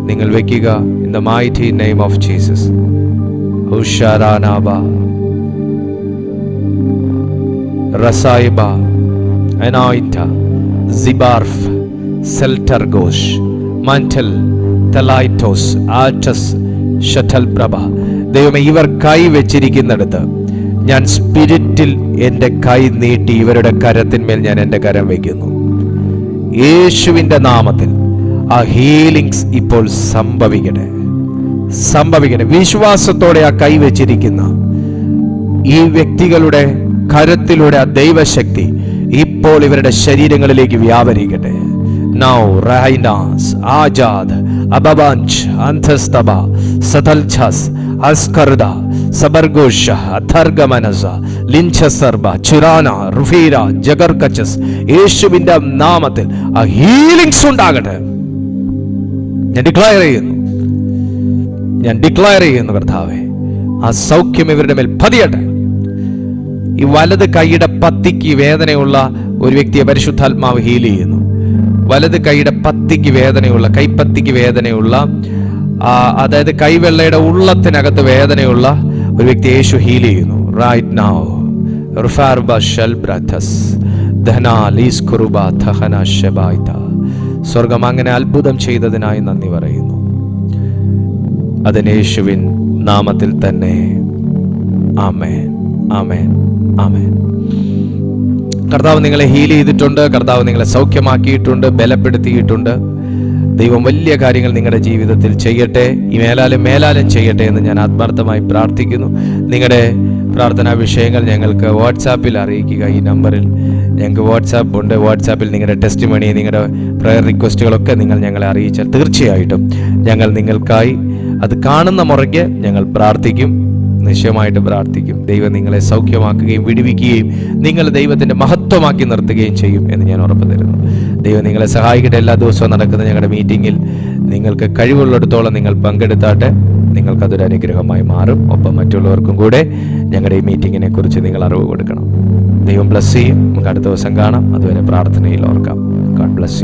നിങ്ങൾ വെക്കുക. In the mighty name of Jesus. ഉഷാരാനാബ റസായിബ അനോയിറ്റ സിബാർഫ് സെൽറ്റർഗോഷ് മൻറ്റൽ തലൈറ്റോസ് ആറ്റസ് ഷട്ടൽ പ്രഭ. ദൈവമേ, ഇവർ കൈ വെച്ചിരിക്കുന്നിടത്ത് ഞാൻ സ്പിരിറ്റിൽ എൻ്റെ കൈ നീട്ടി ഇവരുടെ കരത്തിന്മേൽ ഞാൻ എൻ്റെ കരം വയ്ക്കുന്നു. യേശുവിൻ്റെ നാമത്തിൽ ആ ഹീലിങ്സ് ഇപ്പോൾ സംഭവിക്കട്ടെ. വിശ്വാസത്തോടെ ആ കൈ വെച്ചിരിക്കുന്ന ഈ വ്യക്തികളുടെ കരത്തിലൂടെ ആ ദൈവശക്തി ഇപ്പോൾ ഇവരുടെ ശരീരങ്ങളിലേക്ക് വ്യാപരിക്കട്ടെ. നൗ റൈനാസ് ആജാദ് അബബാഞ്ച് അന്തസ്തബ സതൽഛസ് അസ്കർദ സബർഗോഷ അഥർഗമനസ ലിൻഛസർബ ചുരാന റുഫീര ജഗർകച്ചസ്. യേശുവിന്റെ നാമത്തിൽ ആ ഹീലിങ്സ് ഉണ്ടാകട്ടെ. ഞാൻ ഡിക്ലയർ ചെയ്യുന്നു കർത്താവേ, ആ സൗഖ്യം ഇവരുടെ മേൽ പതിയട്ടെ. ഈ വലത് കൈയുടെ പത്തിക്ക് വേദനയുള്ള ഒരു വ്യക്തിയെ പരിശുദ്ധാത്മാവ് ഹീൽ ചെയ്യുന്നു. വലത് കൈയുടെ കൈപ്പത്തിക്ക് വേദനയുള്ള അതായത് കൈവെള്ളയുടെ ഉള്ളത്തിനകത്ത് വേദനയുള്ള ഒരു വ്യക്തി യേശു ഹീൽ ചെയ്യുന്നു. റൈറ്റ് നൗ സ്വർഗം അങ്ങനെ അത്ഭുതം ചെയ്തതിനായി നന്ദി പറയുന്നു. അതിന് യേശുവിൻ നാമത്തിൽ തന്നെ ആമേൻ, ആമേൻ, ആമേൻ. കർത്താവ് നിങ്ങളെ ഹീൽ ചെയ്തിട്ടുണ്ട്. കർത്താവ് നിങ്ങളെ സൗഖ്യമാക്കിയിട്ടുണ്ട്, ബലപ്പെടുത്തിയിട്ടുണ്ട്. ദൈവം വലിയ കാര്യങ്ങൾ നിങ്ങളുടെ ജീവിതത്തിൽ ചെയ്യട്ടെ, ഈ മേലാലും ചെയ്യട്ടെ എന്ന് ഞാൻ ആത്മാർത്ഥമായി പ്രാർത്ഥിക്കുന്നു. നിങ്ങളുടെ പ്രാർത്ഥനാ വിഷയങ്ങൾ ഞങ്ങൾക്ക് വാട്സാപ്പിൽ അറിയിക്കുക. ഈ നമ്പറിൽ ഞങ്ങൾക്ക് വാട്സാപ്പ് ഉണ്ട്. വാട്സാപ്പിൽ നിങ്ങളുടെ ടെസ്റ്റിമണി, നിങ്ങളുടെ പ്രയർ റിക്വസ്റ്റുകളൊക്കെ നിങ്ങൾ ഞങ്ങളെ അറിയിച്ചാൽ തീർച്ചയായിട്ടും ഞങ്ങൾ നിങ്ങൾക്കായി അത് കാണുന്ന മുറയ്ക്ക് ഞങ്ങൾ പ്രാർത്ഥിക്കും, നിശ്ചയമായിട്ട് പ്രാർത്ഥിക്കും. ദൈവം നിങ്ങളെ സൗഖ്യമാക്കുകയും വിടുവിക്കുകയും നിങ്ങൾ ദൈവത്തിൻ്റെ മഹത്വമാക്കി നിർത്തുകയും ചെയ്യും എന്ന് ഞാൻ ഉറപ്പ് തരുന്നു. ദൈവം നിങ്ങളെ സഹായിക്കട്ടെ. എല്ലാ ദിവസവും നടക്കുന്ന ഞങ്ങളുടെ മീറ്റിങ്ങിൽ നിങ്ങൾക്ക് കഴിവുള്ളിടത്തോളം നിങ്ങൾ പങ്കെടുത്താട്ടെ. നിങ്ങൾക്കതൊരു അനുഗ്രഹമായി മാറും. ഒപ്പം മറ്റുള്ളവർക്കും കൂടെ ഞങ്ങളുടെ ഈ മീറ്റിങ്ങിനെ കുറിച്ച് നിങ്ങൾ അറിവ് കൊടുക്കണം. ദൈവം ബ്ലസ് ചെയ്യും. നമുക്ക് അടുത്ത ദിവസം കാണാം. അതുവരെ പ്രാർത്ഥനയിൽ ഓർക്കാം. God bless you.